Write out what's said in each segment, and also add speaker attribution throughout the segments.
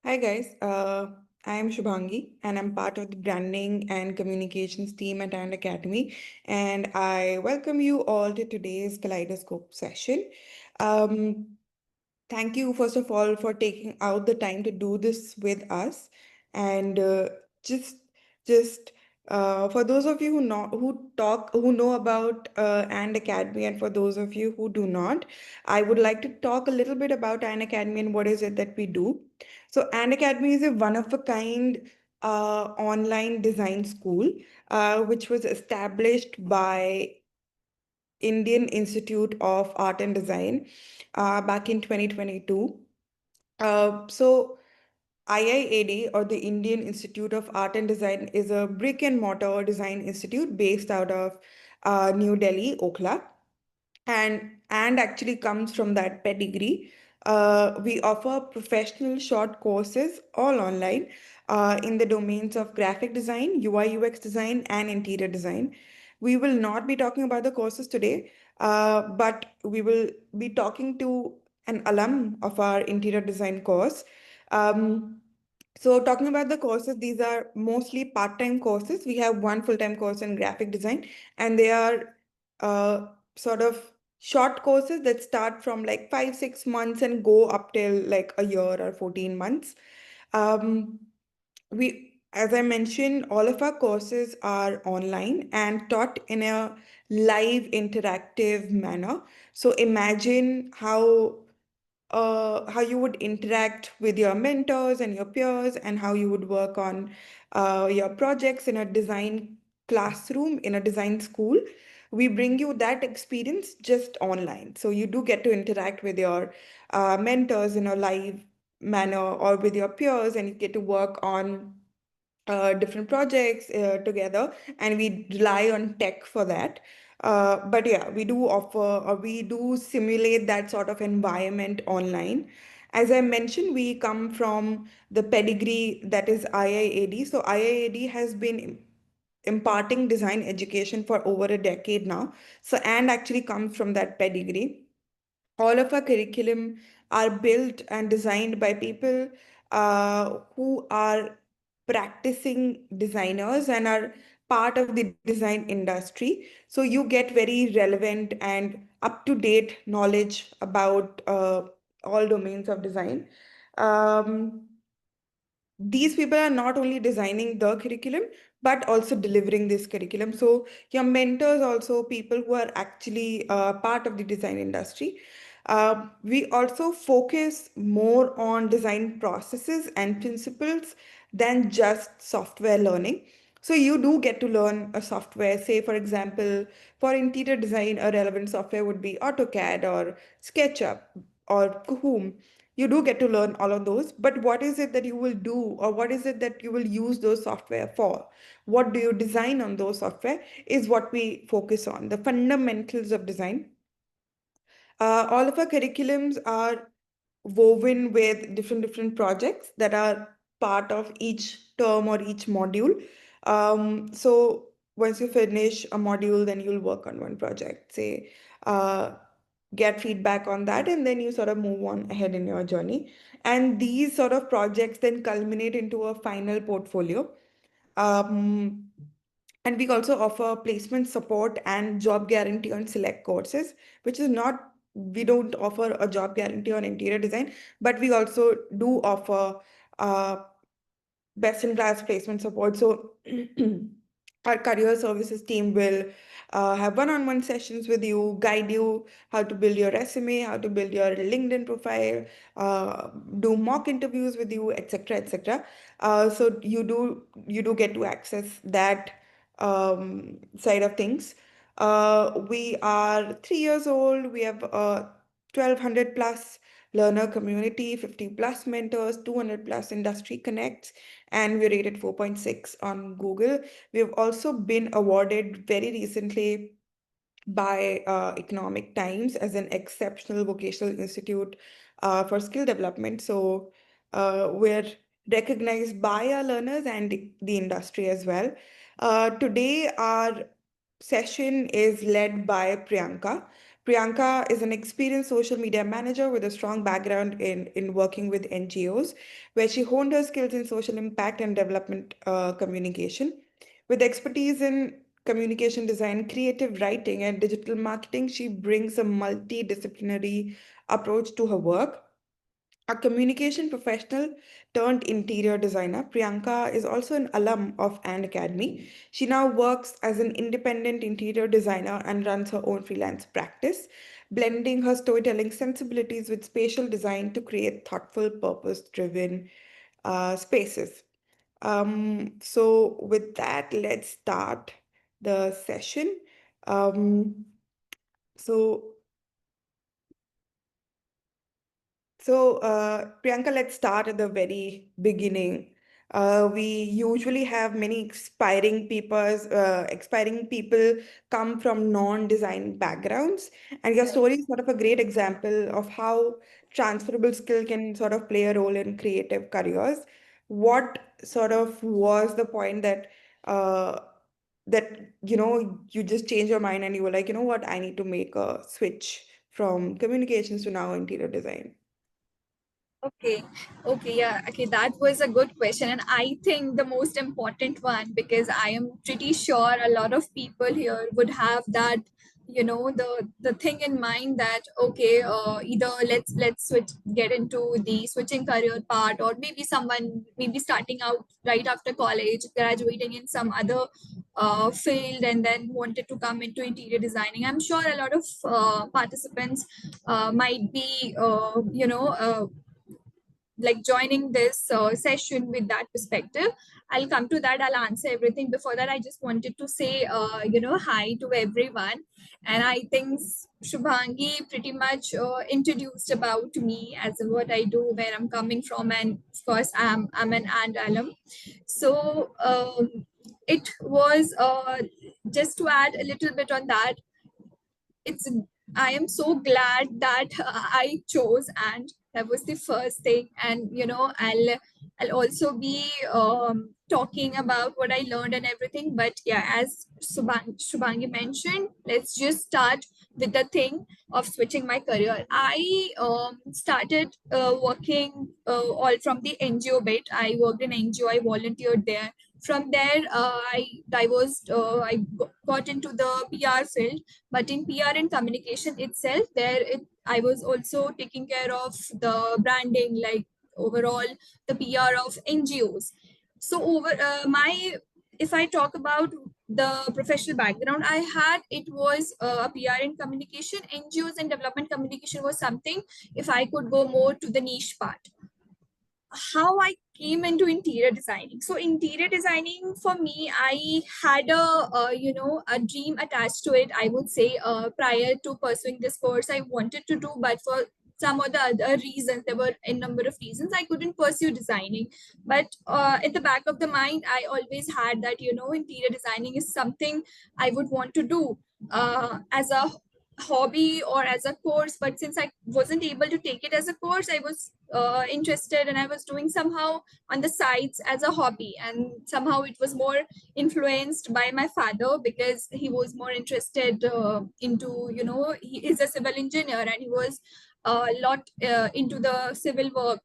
Speaker 1: Hi guys, I am Shubhangi and I'm part of the branding and communications team at And Academy, and I welcome you all to today's Kaleidoscope session. Um, Thank you, first of all, for taking out the time to do this with us. And just, just for those of you who know about And Academy, and for those of you who do not, I would like to talk a little bit about And Academy and what is it that we do. So, And Academy is a one of a kind online design school, which was established by Indian Institute of Art and Design back in 2022. So IIAD, or the Indian Institute of Art and Design, is a brick and mortar design institute based out of New Delhi, Okhla, and actually comes from that pedigree. We offer professional short courses all online in the domains of graphic design, UI UX design, and interior design. We will not be talking about the courses today, but we will be talking to an alum of our interior design course. Um, so talking about the courses, these are mostly part-time courses. We have one full-time course in graphic design, and they are sort of short courses that start from like 5, 6 months and go up till like a year or 14 months. Um, as I mentioned, all of our courses are online and taught in a live interactive manner. So imagine how you would interact with your mentors and your peers, and how you would work on your projects in a design classroom, in a design school. We bring you that experience just online. So you do get to interact with your mentors in a live manner, or with your peers, and you get to work on different projects together, and we rely on tech for that. But yeah, we do offer, or we do simulate that sort of environment online. As I mentioned, we come from the pedigree that is IIAD. So IIAD has been imparting design education for over a decade now. So, and actually comes from that pedigree. All of our curriculum are built and designed by people who are practicing designers and are part of the design industry. So you get very relevant and up to date knowledge about all domains of design. Um, these people are not only designing the curriculum but also delivering this curriculum. So your mentors also people who are actually part of the design industry. We also focus more on design processes and principles than just software learning. So you do get to learn a software. Say, for example, for interior design, a relevant software would be AutoCAD or SketchUp or Cahoom. You do get to learn all of those, but what is it that you will do, or what is it that you will use those software for? What do you design on those software is what we focus on, the fundamentals of design. All of our curriculums are woven with different projects that are part of each term or each module. So once you finish a module, then you'll work on one project, say, uh, get feedback on that, and then you sort of move on ahead in your journey. And these sort of projects then culminate into a final portfolio. Um, and we also offer placement support and job guarantee on select courses, which is not, we don't offer a job guarantee on interior design, but we also do offer uh, best in class placement support. So our career services team will have one-on-one sessions with you, guide you how to build your resume, how to build your LinkedIn profile, do mock interviews with you, etc., etc. So you do get to access that side of things. We are 3 years old. We have 1,200 plus learner community, 50 plus mentors, 200 plus industry connects, and we're rated 4.6 on Google. We've also been awarded very recently by Economic Times as an exceptional vocational institute for skill development. So we're recognized by our learners and the industry as well. Today, our session is led by Priyanka. Priyanka is an experienced social media manager with a strong background in working with NGOs, where she honed her skills in social impact and development communication. With expertise in communication design, creative writing, and digital marketing, she brings a multidisciplinary approach to her work. A communication professional turned interior designer, Priyanka is also an alum of an academy. She now works as an independent interior designer and runs her own freelance practice, blending her storytelling sensibilities with spatial design to create thoughtful, purpose driven spaces. With that, let's start the session. Um, so, Priyanka, let's start at the very beginning. We usually have many expiring people come from non-design backgrounds, and your
Speaker 2: Right.
Speaker 1: story is sort of a great example of how transferable skill can sort of play a role in creative careers. What sort of was the point uh, that you just changed your mind and you were like, you know what, I need to make a switch from communications to now interior design?
Speaker 2: Okay, okay, yeah, okay, that was a good question. And I think the most important one, because I am pretty sure a lot of people here would have that, the thing in mind that, okay, either let's get into the switching career part, or maybe someone maybe starting out right after college, graduating in some other field, and then wanted to come into interior designing. I'm sure a lot of participants might be, like joining this session with that perspective. I'll come to that. I'll answer everything. Before that, I just wanted to say, hi to everyone. And I think Shubhangi pretty much introduced about me as what I do, where I'm coming from, and of course, I'm an and alum. So it was just to add a little bit on that. It's I am so glad that I chose, and that was the first thing. And I'll also be talking about what I learned and everything. But yeah, as Shubhangi mentioned, let's just start with the thing of switching my career. I started working all from the NGO bit. I worked in NGO. I volunteered there. From there, I divorced. I got into the PR field, but in PR and communication itself, I was also taking care of the branding, like overall the PR of NGOs. So over my if I talk about the professional background I had, it was a PR and communication. NGOs and development communication was something, if I could go more to the niche part. How I came into interior designing. So interior designing for me, I had a dream attached to it. I would say prior to pursuing this course, I wanted to do, but for some of the other reasons, there were a number of reasons I couldn't pursue designing. But at the back of the mind, I always had that interior designing is something I would want to do as a hobby or as a course. But since I wasn't able to take it as a course, I was interested, and I was doing somehow on the sides as a hobby. And somehow it was more influenced by my father, because he was more interested into, he is a civil engineer, and he was a lot into the civil work.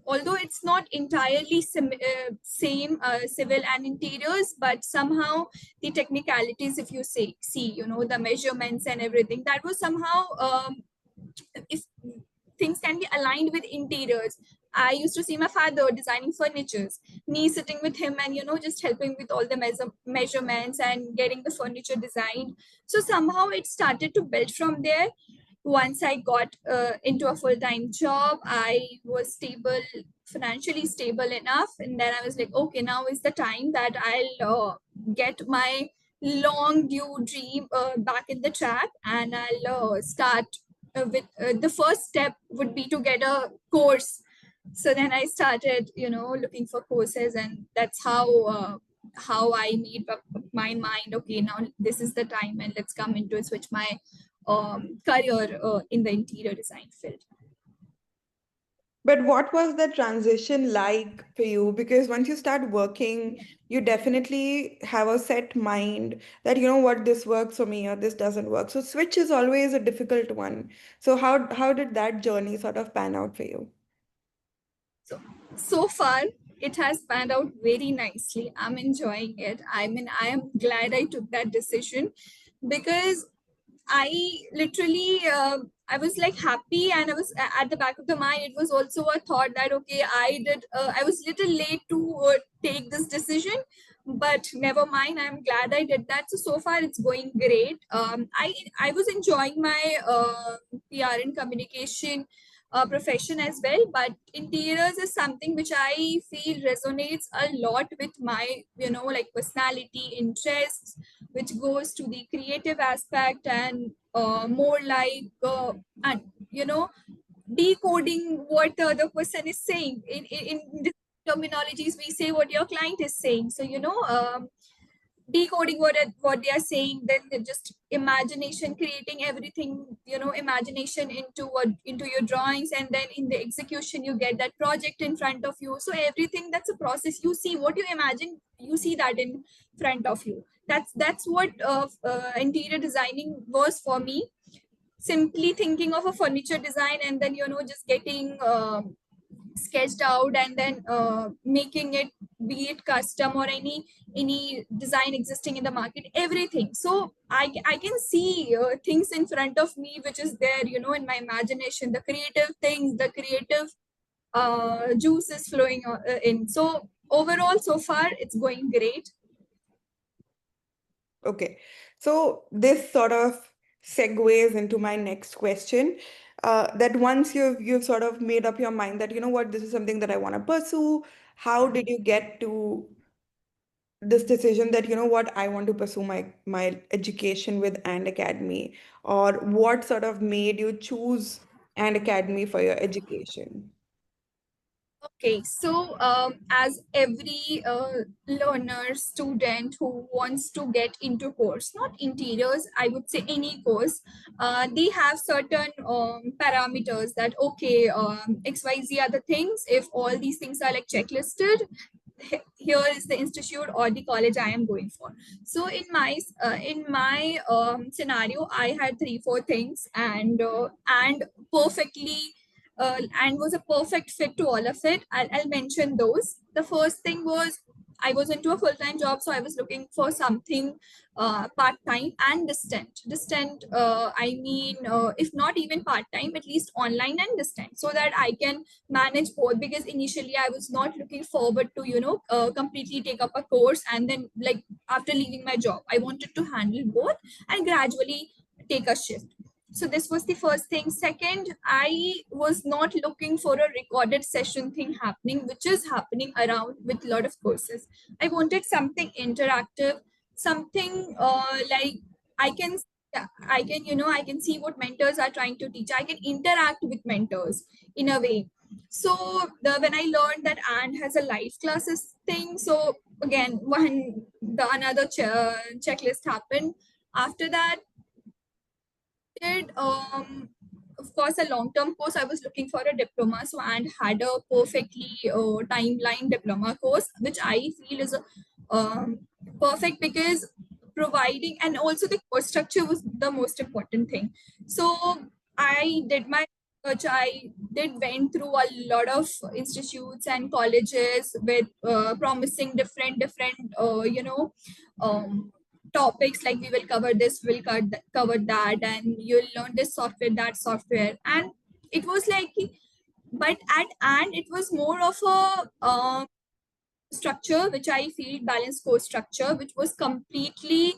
Speaker 2: Although it's not entirely same civil and interiors, but somehow the technicalities, if you see, the measurements and everything, that was somehow, if things can be aligned with interiors. I used to see my father designing furnitures, me sitting with him and just helping with all the measurements and getting the furniture designed. So somehow it started to build from there. Once I got into a full-time job, I was financially stable enough, and then I was like, okay, now is the time that I'll get my long due dream back in the track, and I'll start with the first step would be to get a course. So then I started looking for courses, and that's how I made up my mind, okay, now this is the time, and let's come into switch my career in the interior design field.
Speaker 1: But what was the transition like for you? Because once you start working, you definitely have a set mind that you know what, this works for me or this doesn't work. So switch is always a difficult one. So how did that journey sort of pan out for you?
Speaker 2: So, so far, it has panned out very nicely. I'm enjoying it. I mean, I am glad I took that decision because I literally, I was like happy, and I was at the back of the mind. It was also a thought that okay, I was little late to take this decision, but never mind. I'm glad I did that. So far, it's going great. I was enjoying my PR and communication profession as well, but interiors is something which I feel resonates a lot with my like personality, interests, which goes to the creative aspect, and more like and you know decoding what the other person is saying in this terminologies. We say what your client is saying, so decoding what they are saying, then just imagination, creating everything, imagination into into your drawings, and then in the execution you get that project in front of you. So everything, that's a process. You see what you imagine, you see that in front of you. That's what interior designing was for me. Simply thinking of a furniture design, and then just getting sketched out, and then making it, be it custom or any design existing in the market, everything. So I can see things in front of me which is there, in my imagination, the creative things, the creative juice is flowing in. So overall, so far it's going great.
Speaker 1: Okay. So this sort of segues into my next question. That once you've sort of made up your mind that you know what, this is something that I want to pursue, how did you get to this decision that you know what, I want to pursue my education with and academy, or what sort of made you choose and academy for your education?
Speaker 2: Okay, so as every learner, student who wants to get into course, not interiors, I would say any course, they have certain parameters that okay, XYZ are the things. If all these things are like checklisted, here is the institute or the college I am going for. So in my scenario, I had three four things, and perfectly and was a perfect fit to all of it. I'll mention those. The first thing was I was into a full-time job, so I was looking for something part-time and distant. Distant, I mean, if not even part-time, at least online and distant, so that I can manage both. Because initially, I was not looking forward to, completely take up a course and then, like, after leaving my job, I wanted to handle both and gradually take a shift. So this was the first thing. Second, I was not looking for a recorded session thing happening, which is happening around with a lot of courses. I wanted something interactive, something like I can, yeah, I can see what mentors are trying to teach. I can interact with mentors in a way. So when I learned that and has a live classes thing, so again, another checklist happened. After that, did of course a long-term course. I was looking for a diploma, so and had a perfectly timeline diploma course, which I feel is perfect, because providing, and also the course structure was the most important thing. So I did my research. I did went through a lot of institutes and colleges with promising different um, topics, like we will cover this, we'll cover that, and you'll learn this software, that software. And it was like, but at and it was more of a structure which I feel balanced course structure, which was completely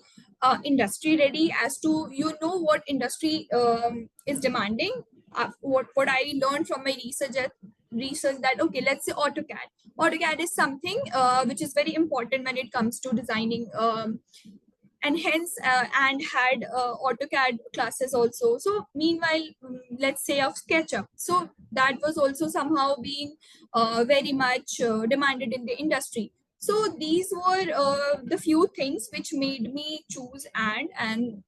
Speaker 2: industry ready, as to what industry is demanding. What I learned from my research, that okay, let's say AutoCAD is something which is very important when it comes to designing, and hence and had AutoCAD classes also. So meanwhile, let's say of SketchUp, so that was also somehow being very much demanded in the industry. So these were the few things which made me choose, and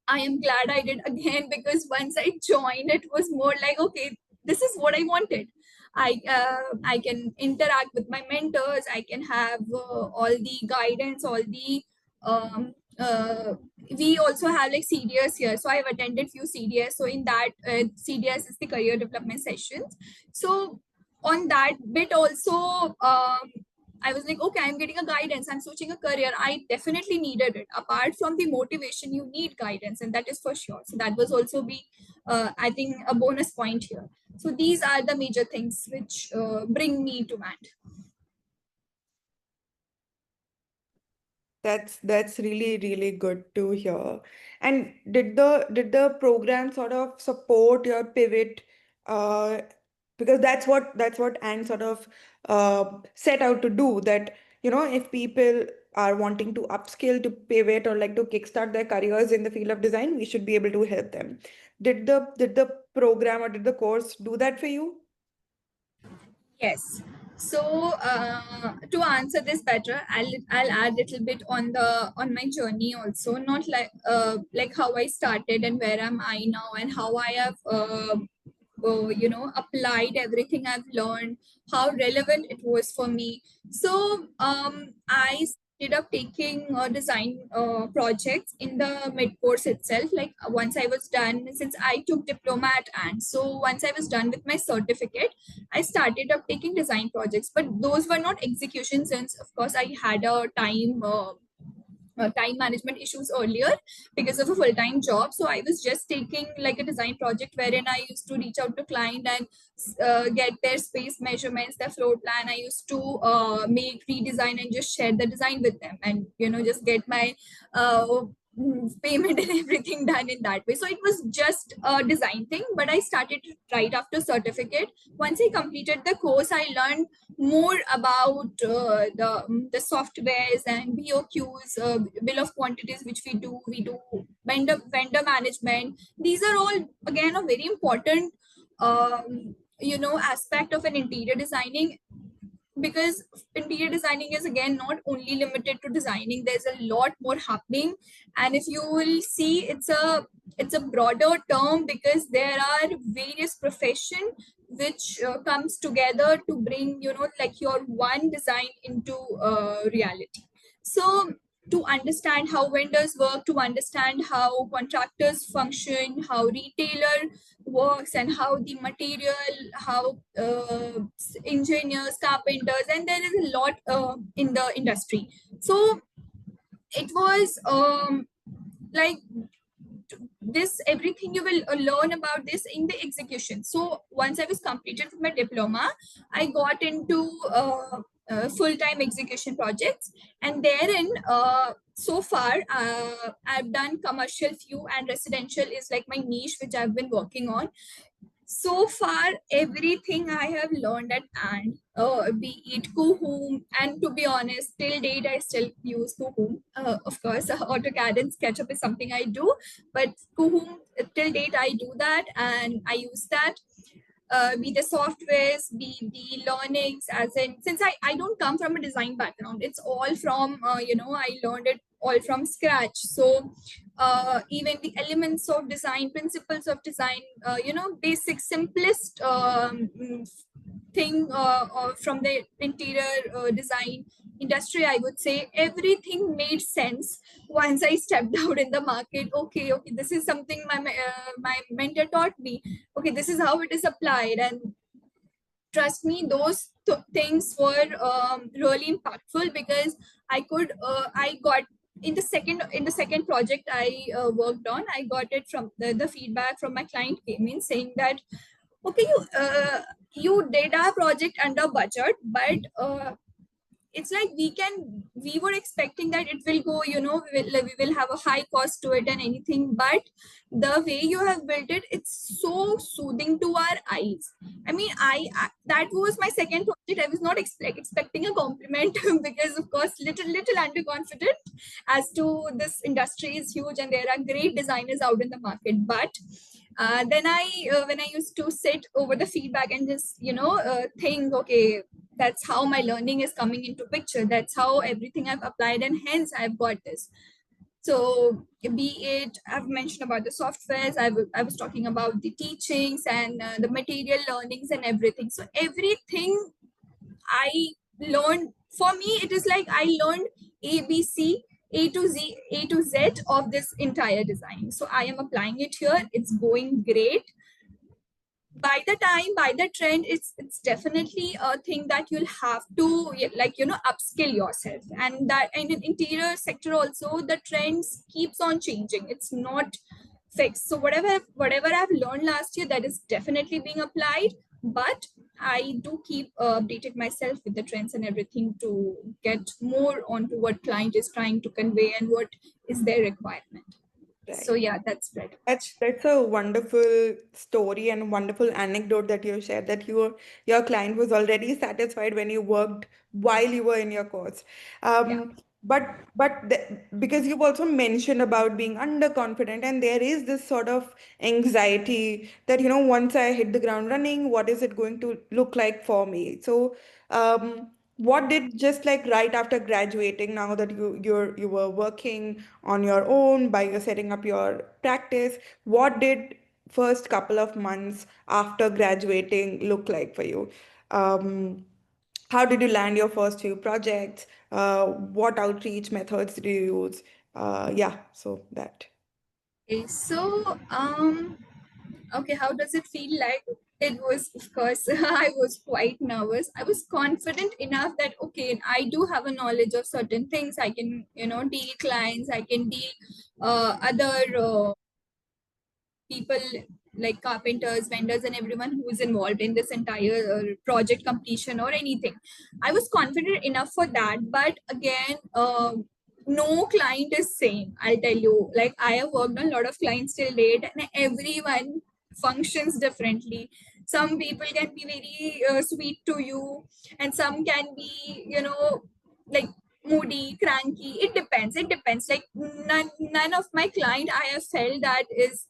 Speaker 2: I am glad I did again, because once I joined, it was more like okay, this is what I wanted. I can interact with my mentors. I can have all the guidance, all the um, uh, we also have like CDS here. So I've attended few CDS. So in that CDS is the career development sessions. So on that bit also, I was like, okay, I'm getting a guidance. I'm switching a career. I definitely needed it. Apart from the motivation, you need guidance, and that is for sure. So that was also be, I think, a bonus point here. So these are the major things which bring me to MAT.
Speaker 1: That's really, really good to hear. And did the program sort of support your pivot? Uh, because that's what Anne sort of set out to do. That, if people are wanting to upskill, to pivot, or like to kickstart their careers in the field of design, we should be able to help them. Did the program or did the course do that for you?
Speaker 2: Yes. So to answer this better, I'll add a little bit on the on my journey also, not like how I started and where am I now and how I have applied everything I've learned, how relevant it was for me. So I ended up taking design projects in the mid course itself. Like once I was done, since I took diploma at and so once I was done with my certificate, I started up taking design projects, but those were not execution, since of course I had a time management issues earlier because of a full-time job. So I was just taking like a design project wherein I used to reach out to client and get their space measurements, their floor plan. I used to make redesign and just share the design with them, and just get my uh, payment and everything done in that way. So it was just a design thing, but I started right after certificate. Once I completed the course, I learned more about the softwares and BOQs, bill of quantities, which we do vendor management. These are all again a very important aspect of an interior designing, because interior designing is again not only limited to designing. There's a lot more happening, and if you will see, it's a broader term, because there are various profession which comes together to bring like your one design into reality. So to understand how vendors work, to understand how contractors function, how retailer works, and how the material, how engineers, carpenters, and there is a lot in the industry. So it was like this everything you will learn about this in the execution. So once I was completed with my diploma, I got into full-time execution projects, and therein so far I've done commercial few, and residential is like my niche which I've been working on. So far everything I have learned at and be it Kuhum, and to be honest, till date I still use Kuhum. Of course, AutoCAD and SketchUp is something I do, but Kuhum, till date I do that and I use that. Be the softwares, be the learnings, as in, since I don't come from a design background, it's all from I learned it all from scratch. So even the elements of design, principles of design, basic simplest thing from the interior design industry, I would say everything made sense once I stepped out in the market. Okay, this is something my mentor taught me. Okay, this is how it is applied, and trust me, those things were really impactful, because I got in the second project I worked on, I got it from the feedback from my client came in saying that, okay, you did our project under budget, but it's like we were expecting that it will go, we will have a high cost to it and anything, but the way you have built it, it's so soothing to our eyes. I mean, I that was my second project. I was not expecting a compliment because of course little underconfident as to this industry is huge and there are great designers out in the market. But then when I used to sit over the feedback and just think, okay, that's how my learning is coming into picture, that's how everything I've applied, and hence I've got this. So be it, I've mentioned about the softwares, I was talking about the teachings and the material learnings and everything. So everything I learned, for me it is like I learned ABC, A to Z of this entire design. So I am applying it here. It's going great. By the time, by the trend, it's definitely a thing that you'll have to, like, upskill yourself. And that, and in interior sector also, the trends keeps on changing. It's not fixed. So whatever I've learned last year, that is definitely being applied. But I do keep updated myself with the trends and everything to get more onto what client is trying to convey and what is their requirement. So
Speaker 1: Right.
Speaker 2: yeah, that's pretty much.
Speaker 1: That's a wonderful story and wonderful anecdote that you shared, that your client was already satisfied when you worked while you were in your course.
Speaker 2: Yeah.
Speaker 1: Because you've also mentioned about being underconfident, and there is this sort of anxiety that, once I hit the ground running, what is it going to look like for me? So, what did, just like right after graduating, now that you were working on your own by you setting up your practice, what did first couple of months after graduating look like for you? Um, how did you land your first few projects? What outreach methods did you use? Yeah, so that.
Speaker 2: Okay, so okay, how does it feel like? It was, of course, I was quite nervous. I was confident enough that okay, I do have a knowledge of certain things. I can, deal clients. I can deal other people like carpenters, vendors, and everyone who is involved in this entire project completion or anything. I was confident enough for that, but again, no client is same. I'll tell you. Like, I have worked on a lot of clients till date, and everyone functions differently. Some people can be very sweet to you, and some can be, like moody, cranky. It depends. Like, none of my client I have felt that is,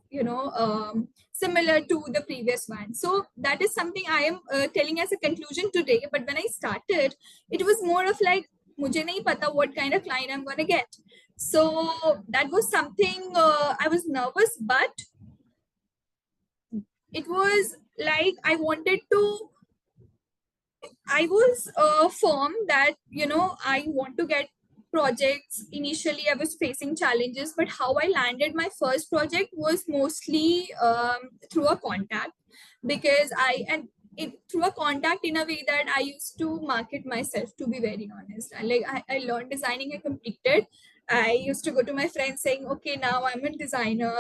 Speaker 2: similar to the previous one. So that is something I am telling as a conclusion today. But when I started, it was more of like, mujhe nahi pata what kind of client I'm gonna get. So that was something, I was nervous, but it was like I was firm that, I want to get projects. Initially, I was facing challenges, but how I landed my first project was mostly through a contact, because through a contact, in a way that I used to market myself, to be very honest. I learned designing and completed. I used to go to my friends saying, okay, now I'm a designer.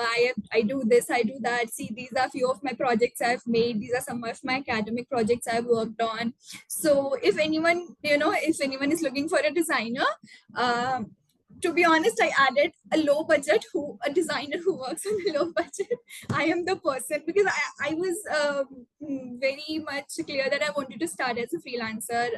Speaker 2: I do this, I do that. See, these are few of my projects I've made. These are some of my academic projects I've worked on. So if anyone is looking for a designer, um, to be honest, I added a designer who works on a low budget. I am the person, because I was very much clear that I wanted to start as a freelancer,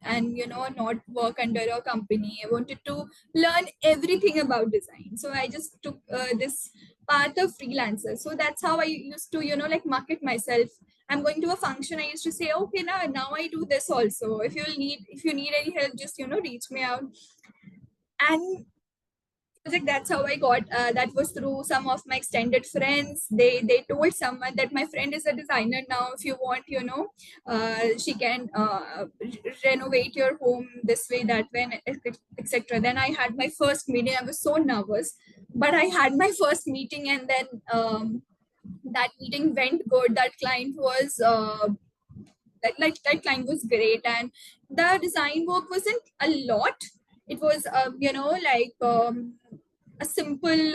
Speaker 2: and not work under a company. I wanted to learn everything about design. So I just took this path of freelancer. So that's how I used to, like, market myself. I'm going to a function, I used to say, okay, now I do this also. If you need any help, just reach me out. And project, that's how I got, that was through some of my extended friends. They told someone that my friend is a designer now. If you want, she can renovate your home this way, that way, etc. Then I had my first meeting. I was so nervous, but I had my first meeting, and then that meeting went good. That client was that client was great, and the design work wasn't a lot. It was, like, a simple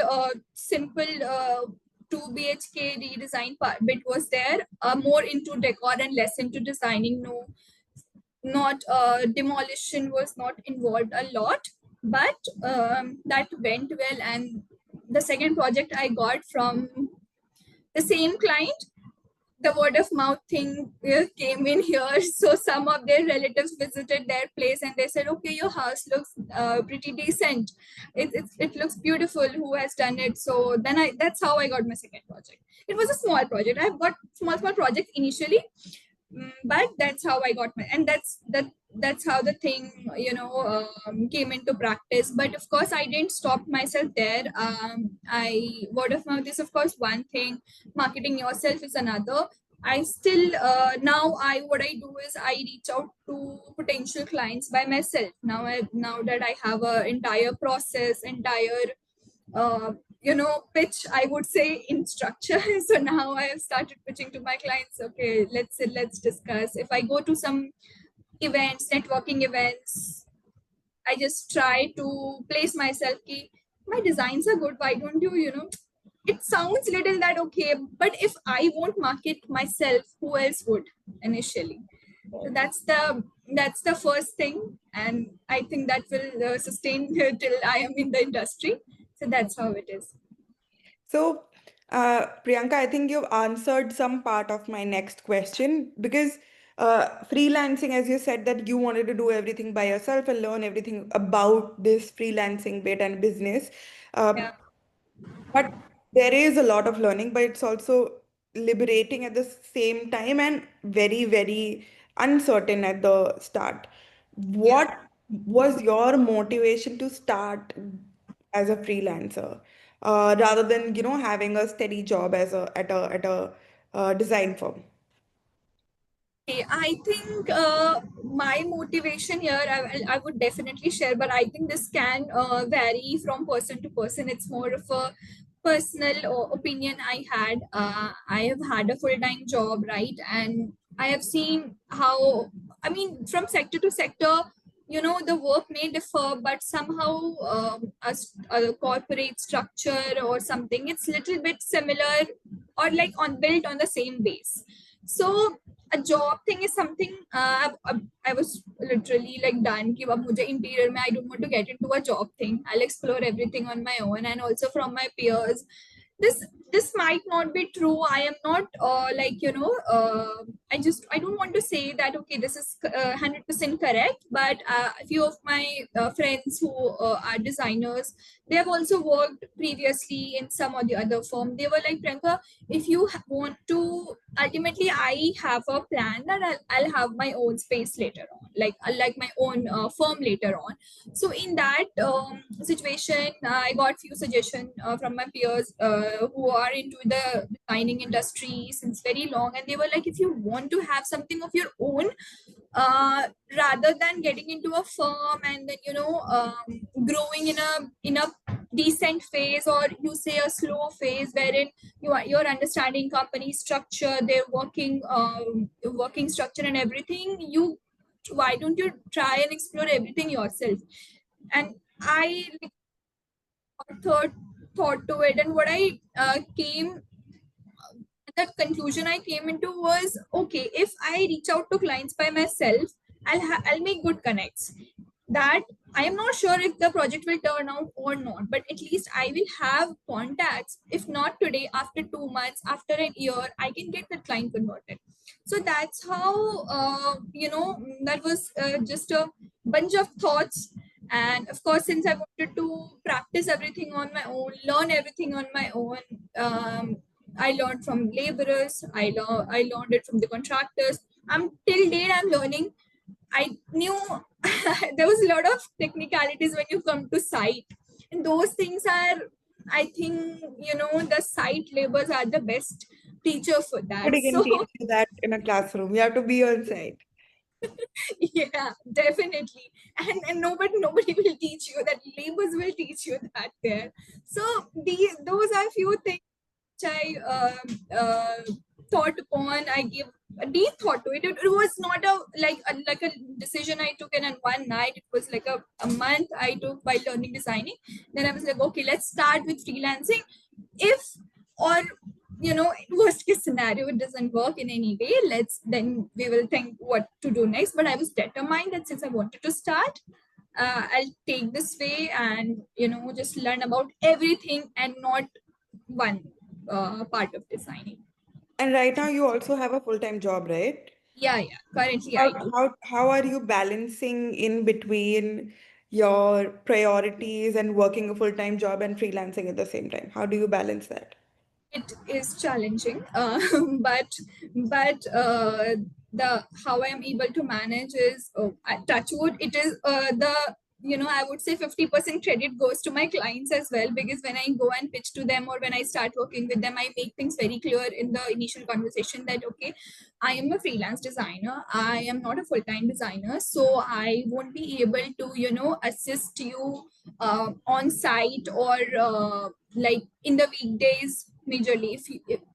Speaker 2: 2 BHK redesign part bit was there, more into decor and less into designing. No, not demolition was not involved a lot, but that went well. And the second project I got from the same client, the word of mouth thing came in here. So some of their relatives visited their place, and they said, okay, your house looks pretty decent. It looks beautiful. Who has done it? So that's how I got my second project. It was a small project. I've got small projects initially, But that's how I got my, and that's how the thing, came into practice. But of course I didn't stop myself there. I Word of mouth is of course one thing, marketing yourself is another. I still, now I what I do is I reach out to potential clients by myself. Now that I have a entire process, entire, uh, pitch, I would say, in structure. So now I have started pitching to my clients. Okay, let's discuss. If I go to some events, networking events, I just try to place myself. Ki, my designs are good. Why don't you? It sounds little that okay, but if I won't market myself, who else would initially? So that's the first thing, and I think that will sustain till I am in the industry. So that's how it is.
Speaker 1: So, Priyanka, I think you've answered some part of my next question because freelancing, as you said, that you wanted to do everything by yourself and learn everything about this freelancing bit and business. Uh,
Speaker 2: Yeah.
Speaker 1: but there is a lot of learning, but it's also liberating at the same time and very, very uncertain at the start.
Speaker 2: Yeah.
Speaker 1: What was your motivation to start as a freelancer, rather than, having a steady job as a design firm?
Speaker 2: Okay, I think my motivation here, I would definitely share, but I think this can vary from person to person. It's more of a personal opinion I had. I have had a full time job, right? And I have seen how, I mean, from sector to sector, the work may differ, but somehow a corporate structure or something, it's little bit similar, or like on built on the same base. So a job thing is something, I was literally like done कि अब मुझे interior में I don't want to get into a job thing. I'll explore everything on my own, and also from my peers. This might not be true. I am not like, I don't want to say that okay, this is 100% correct. But a few of my friends who are designers, they have also worked previously in some or the other firm. They were like, Priyanka, if you want to, ultimately I have a plan that I'll have my own space later on, like my own firm later on. So in that situation, I got few suggestions from my peers who are into the designing industry since very long, and they were like, if you want to have something of your own, uh, rather than getting into a firm and then growing in a decent phase, or you say a slow phase wherein you're understanding company structure, their working structure and everything, you why don't you try and explore everything yourself? And I like, thought thought to it, and what I came that conclusion I came into was, okay, if I reach out to clients by myself, I'll make good connects. That I am not sure if the project will turn out or not, but at least I will have contacts. If not today, after 2 months, after a year, I can get the client converted. So that's how, that was just a bunch of thoughts. And of course, since I wanted to practice everything on my own, learn everything on my own, um, I learned from laborers. I learned it from the contractors. I'm till date I'm learning. I knew there was a lot of technicalities when you come to site, and those things are, I think, the site labors are the best teacher for that.
Speaker 1: Nobody can
Speaker 2: So
Speaker 1: teach you that in a classroom. You have to be on site.
Speaker 2: yeah, definitely, and nobody will teach you that. Labors will teach you that there. So those are few things which I thought upon. I gave a deep thought to it. It was not a decision I took in one night. It was like a month I took by learning designing. Then I was like, okay, let's start with freelancing. If, or worst case scenario, it doesn't work in any way, then we will think what to do next. But I was determined that since I wanted to start, I'll take this way and just learn about everything and not one part of designing.
Speaker 1: And right now you also have a full-time job, right?
Speaker 2: Yeah, currently
Speaker 1: How,
Speaker 2: I do.
Speaker 1: how are you balancing in between your priorities and working a full-time job and freelancing at the same time? How do you balance that?
Speaker 2: It is challenging, but the how I am able to manage is, touch wood, it is the, I would say 50% credit goes to my clients as well, because when I go and pitch to them, or when I start working with them, I make things very clear in the initial conversation that okay, I am a freelance designer, I am not a full-time designer, so I won't be able to assist you on site, or like in the weekdays majorly,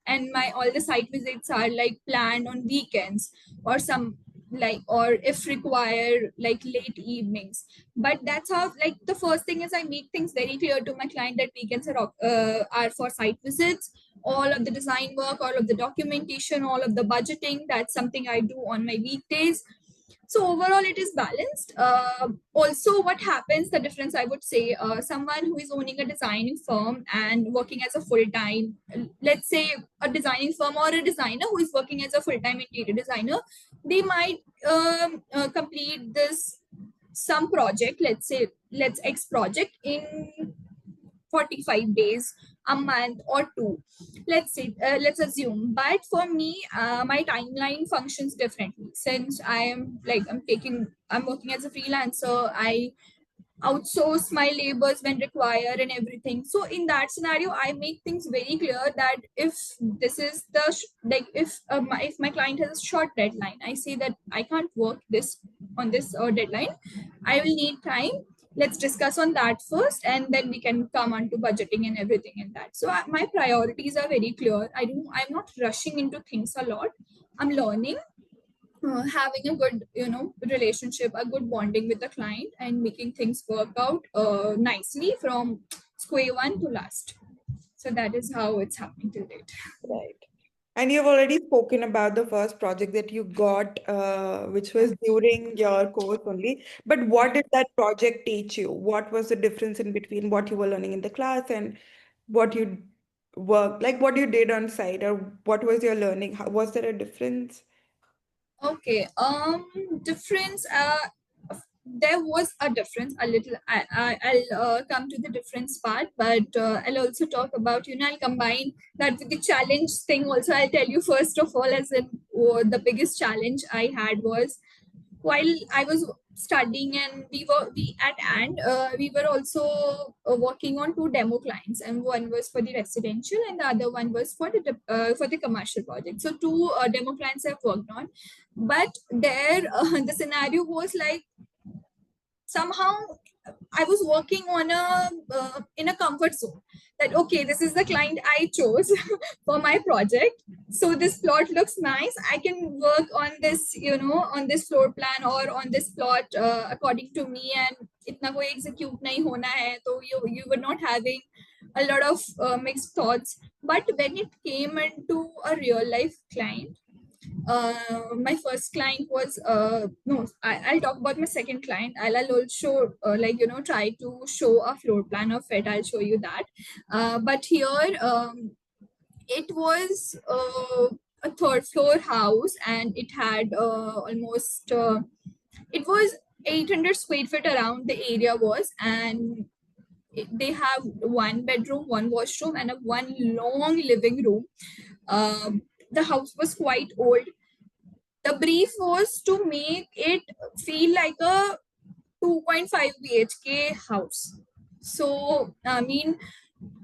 Speaker 2: and my all the site visits are like planned on weekends, or some like, or if required like late evenings. But that's how, like, the first thing is I make things very clear to my client that weekends are for site visits. All of the design work, all of the documentation, all of the budgeting, that's something I do on my weekdays. So overall it is balanced. Also, what happens, the difference I would say, someone who is owning a designing firm and working as a full-time, let's say a designing firm or a designer who is working as a full-time interior designer, they might complete this some project, let's say, let's X project in 45 days, a month or two, let's say, let's assume. But for me, my timeline functions differently, since I'm working as a freelancer. I outsource my labors when required and everything. So in that scenario, I make things very clear that if this is the like if my client has a short deadline, I say that I can't work this on this deadline, I will need time, let's discuss on that first, and then we can come on to budgeting and everything in that. So my priorities are very clear. I'm not rushing into things a lot. I'm learning, having a good relationship, a good bonding with the client, and making things work out nicely from square one to last. So that is how it's happening till date.
Speaker 1: Right. And you've already spoken about the first project that you got, which was during your course only. But what did that project teach you? What was the difference in between what you were learning in the class and what you like what you did on site, or what was your learning? Was there a difference?
Speaker 2: Okay. Difference. There was a difference a little. I'll come to the difference part, but I'll also talk about, I'll combine that with the challenge thing also. I'll tell you first of all, as in, the biggest challenge I had was while I was studying, and we at and we were also working on two demo clients, and one was for the residential and the other one was for the commercial project. So two demo clients I've worked on, but there the scenario was like, somehow I was working on a in a comfort zone, that okay, this is the client I chose for my project. So this plot looks nice. I can work on this, on this floor plan or on this plot according to me, and itna koi execute nahi hona hai. So you were not having a lot of mixed thoughts. But when it came into a real life client, my first client was no, I'll talk about my second client. I'll also try to show a floor plan of it. I'll show you that. But here, it was a third floor house, and it had almost it was 800 square feet around the area was, and they have one bedroom, one washroom, and a one long living room. The house was quite old. The brief was to make it feel like a 2.5 BHK house. So I mean,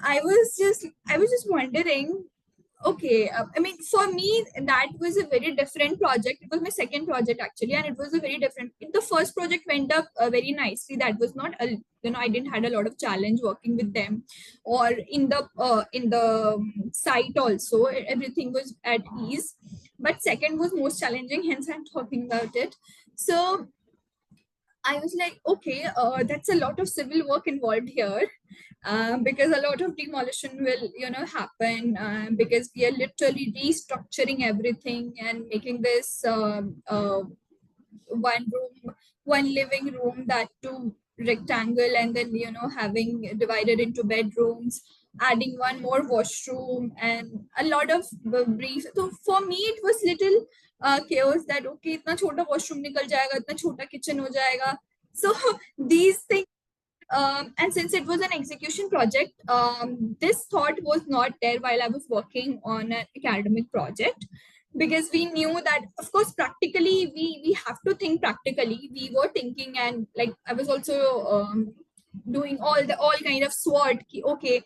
Speaker 2: I was just wondering, okay, I mean, for me that was a very different project. It was my second project actually, and it was a very different, the first project went up very nicely. That was not a, I didn't had a lot of challenge working with them, or in the site also, everything was at ease. But second was most challenging, hence I'm talking about it. So I was like, okay, that's a lot of civil work involved here, because a lot of demolition will, happen, because we are literally restructuring everything and making this one room, one living room, that too rectangle, and then having divided into bedrooms, adding one more washroom, and a lot of brief. So for me it was little chaos, that okay, इतना छोटा washroom निकल जाएगा, इतना छोटा kitchen हो जाएगा. So these things, and since it was an execution project, this thought was not there while I was working on an academic project. because we knew that of course practically we have to think practically. We were thinking, and like I was also doing all kind of SWOT. Okay,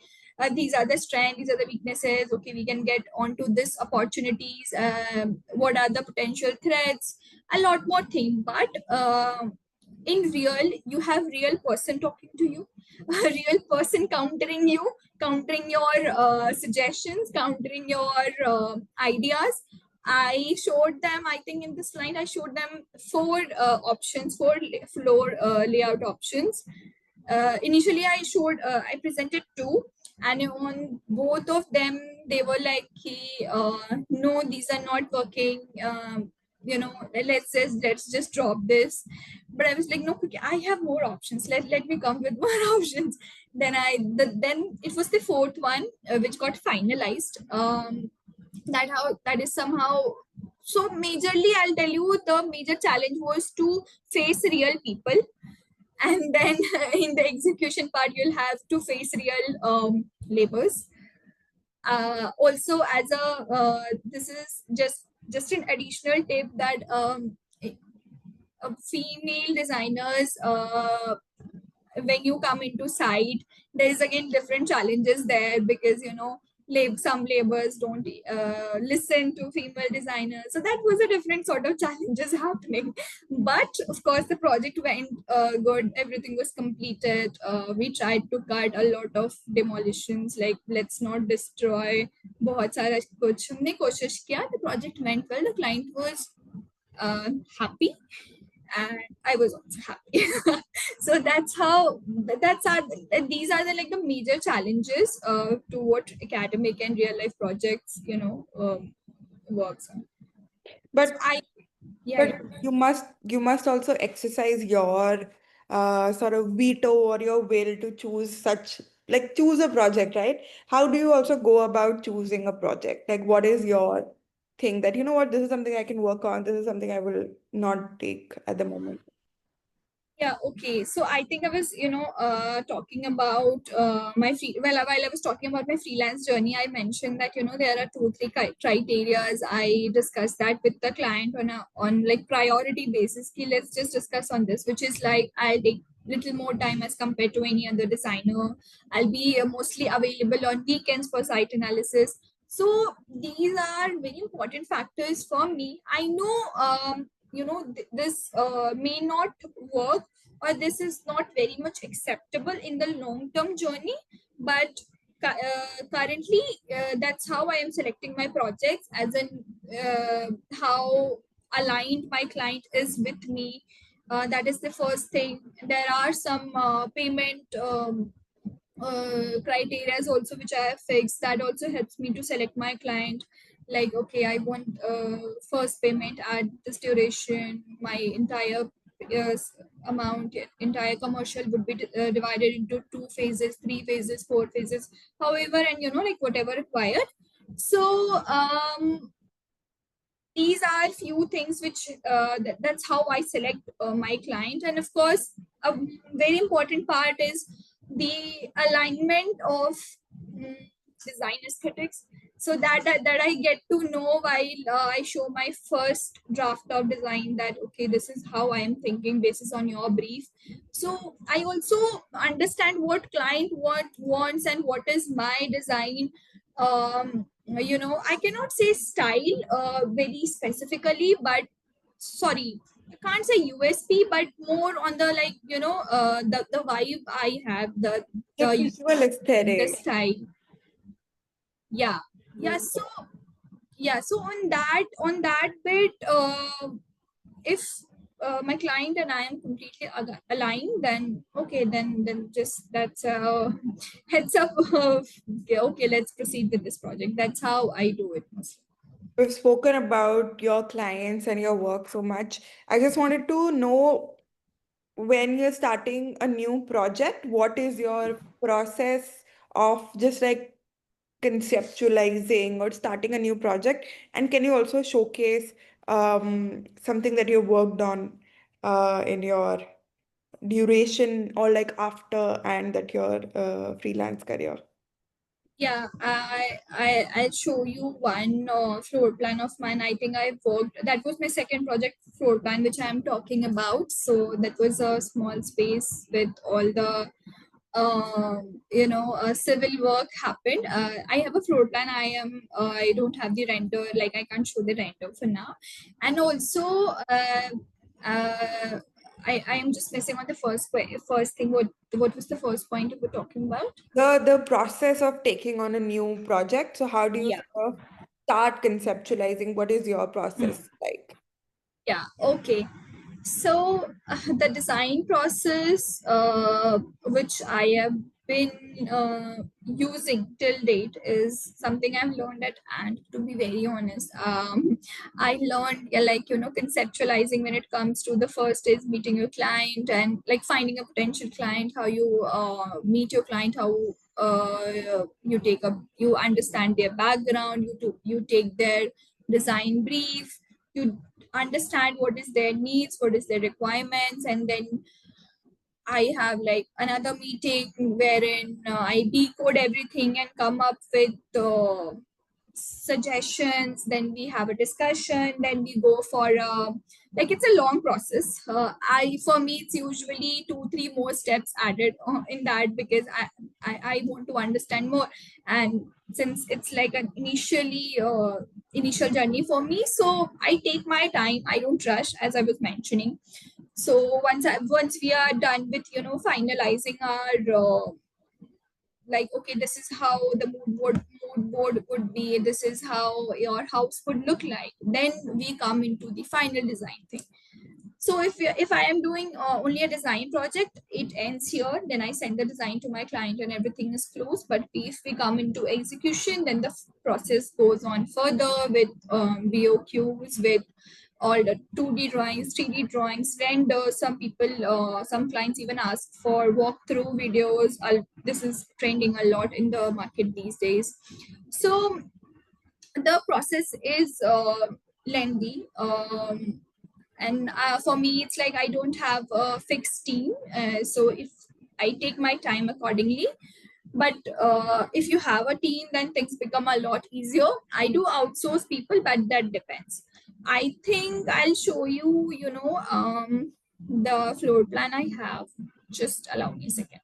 Speaker 2: these are the strengths, these are the weaknesses. Okay, we can get onto this opportunities. What are the potential threats? A lot more thing, but in real, you have real person talking to you, a real person countering your suggestions, countering your ideas. I showed them, I think in this slide, I showed them four options, four floor layout options. Initially, I presented two, and on both of them, they were like, no, these are not working. Let's just drop this. But I was like, no, okay, I have more options. Let me come with more options. Then it was the fourth one which got finalized. That is somehow, so majorly I'll tell you, the major challenge was to face real people, and then in the execution part you'll have to face real labors. Also, as a this is just an additional tip that female designers, when you come into site, there's again different challenges there, because some laborers don't listen to female designers, so that was a different sort of challenges happening. But of course the project went good, everything was completed. We tried to cut a lot of demolitions, like let's not destroy बहुत सारा कुछ हमने कोशिश किया. The project went well, the client was happy, and I was also happy. So that's how, that's our these are the like the major challenges to what academic and real life projects works on. So
Speaker 1: But
Speaker 2: I yeah,
Speaker 1: but
Speaker 2: yeah.
Speaker 1: you must also exercise your sort of veto or your will to choose such, like, choose a project, right? How do you also go about choosing a project? Like, what is your thing that, you know what, this is something I can work on, this is something I will not take at the moment?
Speaker 2: Yeah, okay. So I think I was, talking about while I was talking about my freelance journey, I mentioned that, there are two, three criterias. I discussed that with the client on like priority basis. Ki let's just discuss on this, which is like I'll take little more time as compared to any other designer. I'll be mostly available on weekends for site analysis. So these are very important factors for me. I know, this may not work, or this is not very much acceptable in the long term journey, but currently that's how I am selecting my projects, as in how aligned my client is with me. That is the first thing. There are some payment criteria also which I have fixed, that also helps me to select my client. Like, okay, I want first payment at this duration, my entire amount, entire commercial would be divided into 2 phases, 3 phases, 4 phases, however, and like whatever required. So these are few things which that's how I select my client. And of course, a very important part is the alignment of mm, design aesthetics, so that I get to know while I show my first draft of design, that okay, this is how I am thinking basis on your brief. So I also understand what client wants and what is my design. I cannot say style very specifically, but sorry, I can't say USP, but more on the like, the vibe I have,
Speaker 1: Your visual
Speaker 2: the
Speaker 1: aesthetic.
Speaker 2: style. Yeah, yeah. So yeah, so on that bit, if my client and I am completely aligned, then okay, then just that's a heads up of okay, okay, let's proceed with this project. That's how I do it mostly.
Speaker 1: We've spoken about your clients and your work so much. I just wanted to know, when you're starting a new project, what is your process of just like conceptualizing or starting a new project? And can you also showcase something that you worked on in your duration, or like after and that your freelance career?
Speaker 2: Yeah, I'll show you one floor plan of mine. I think I worked. That was my second project floor plan, which I'm talking about. So that was a small space with all the civil work happened. I have a floor plan. I don't have the render. Like I can't show the render for now. And also, uh, I am just missing on the first thing. What was the first point you were talking about?
Speaker 1: The process of taking on a new project. So how do you
Speaker 2: Yeah.
Speaker 1: sort of start conceptualizing? What is your process like?
Speaker 2: Yeah, okay. So the design process, which I have been using till date, is something I've learned at and to be very honest, I learned, yeah, like conceptualizing when it comes to the first is meeting your client and like finding a potential client, how you meet your client, how you understand their background, you take their design brief, you understand what is their needs, what is their requirements, and then I have like another meeting wherein I decode everything and come up with suggestions. Then we have a discussion. Then we go for like it's a long process. I for me it's usually 2 3 more steps added in that because I want to understand more, and since it's like an initial journey for me, so I take my time. I don't rush, as I was mentioning. So once we are done with finalizing our like okay, this is how the mood board would be, this is how your house would look like, then we come into the final design thing. So if I am doing only a design project, it ends here. Then I send the design to my client and everything is closed. But if we come into execution, then the process goes on further with BOQs, with all the 2D drawings, 3D drawings, renders. Some people, some clients even ask for walkthrough videos. This is trending a lot in the market these days. So the process is lengthy. And for me it's like I don't have a fixed team, so if I take my time accordingly. But if you have a team, then things become a lot easier. I do outsource people, but that depends. I think I'll show you, the floor plan I have. Just allow me a second.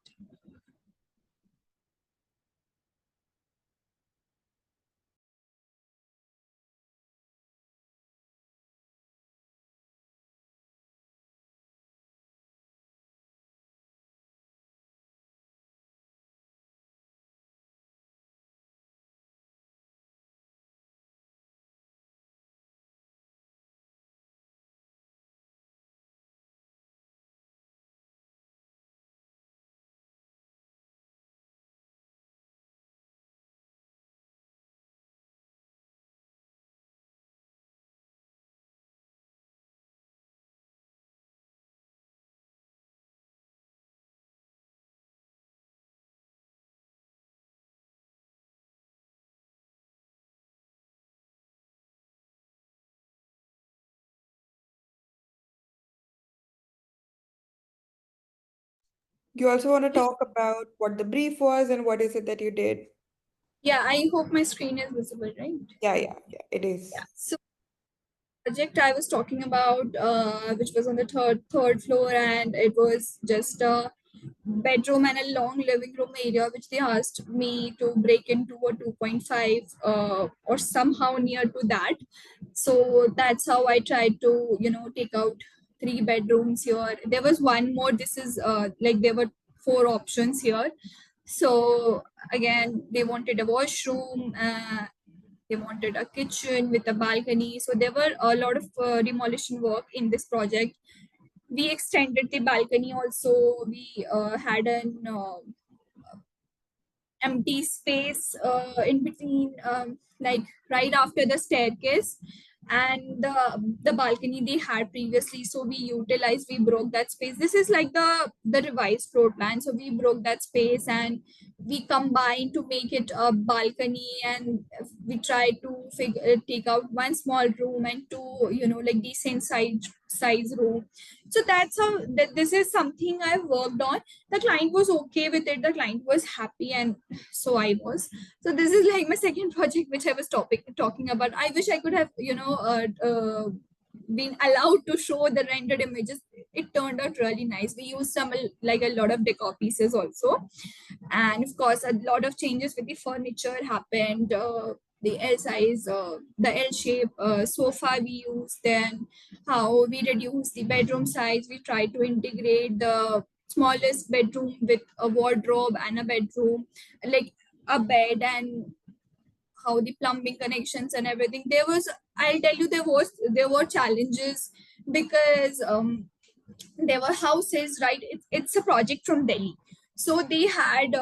Speaker 1: You also want to talk about what the brief was and what is it that you did?
Speaker 2: Yeah, I hope my screen is visible, right?
Speaker 1: Yeah, yeah, yeah, it
Speaker 2: Yeah.
Speaker 1: is.
Speaker 2: So project I was talking about, which was on the third floor, and it was just a bedroom and a long living room area, which they asked me to break into a 2.5 or somehow near to that. So that's how I tried to take out 3 bedrooms here. There was one more. This is like there were 4 options here. So again, they wanted a washroom. They wanted a kitchen with a balcony. So there were a lot of demolition work in this project. We extended the balcony also. We had an empty space in between, like right after the staircase and the balcony they had previously. So we broke that space. This is like the revised floor plan. So we broke that space and we combined to make it a balcony, and we tried to take out one small room and two like decent size room. So that's how this is something I've worked on. The client was okay with it, the client was happy, and so I was. So this is like my second project which I was talking about. I wish I could have been allowed to show the rendered images. It turned out really nice. We used some like a lot of decor pieces also, and of course a lot of changes with the furniture happened. The L size, the L shape sofa we used, then how we reduce the bedroom size. We try to integrate the smallest bedroom with a wardrobe and a bedroom, like a bed, and how the plumbing connections and everything. I'll tell you, there were challenges because there were houses, right? It's a project from Delhi, so they had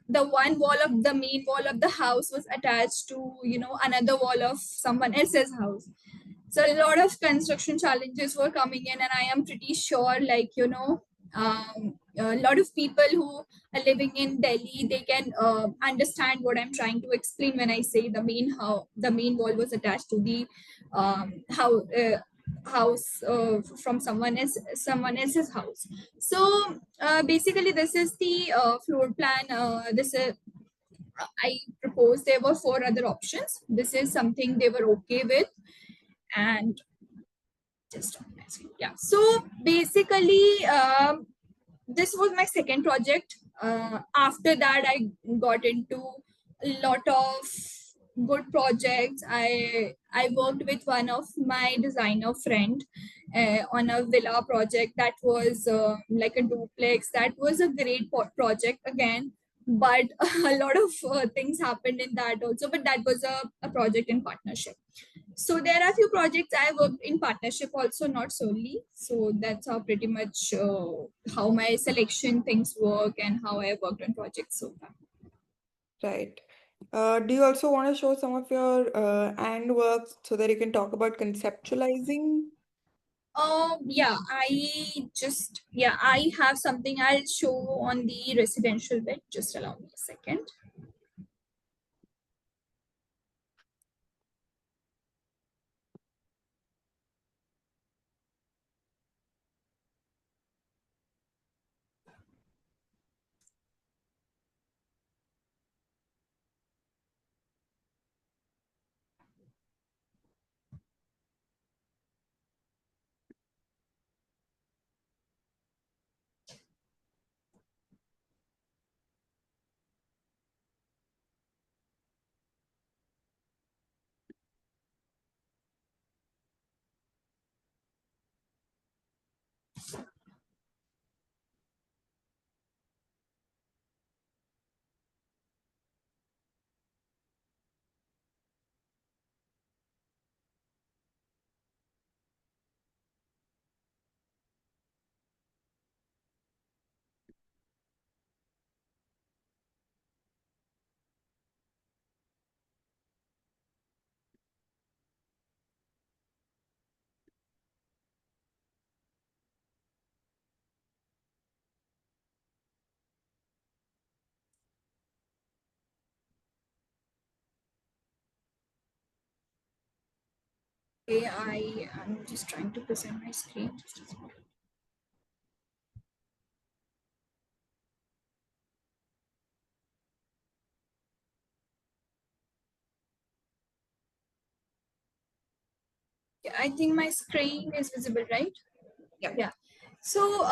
Speaker 2: the one wall of the main wall of the house was attached to another wall of someone else's house. So a lot of construction challenges were coming in, and I am pretty sure, like, a lot of people who are living in Delhi, they can understand what I'm trying to explain when I say the main wall was attached to the how house from someone else's house. So basically this is the floor plan. This is I proposed there were four other options. This is something they were okay with. And just yeah, so basically this was my second project. After that I got into a lot of good projects. I worked with one of my designer friend on a villa project that was like a duplex. That was a great project again, but a lot of things happened in that also, but that was a project in partnership. So there are a few projects I worked in partnership also, not solely. So that's how pretty much how my selection things work and how I worked on projects so far.
Speaker 1: Right. Do you also want to show some of your and works so that you can talk about conceptualizing?
Speaker 2: I have something I'll show on the residential bit. Just allow me a second. Okay, I am just trying to present my screen. Just a second. Yeah, I think my screen is visible, right? Yeah. So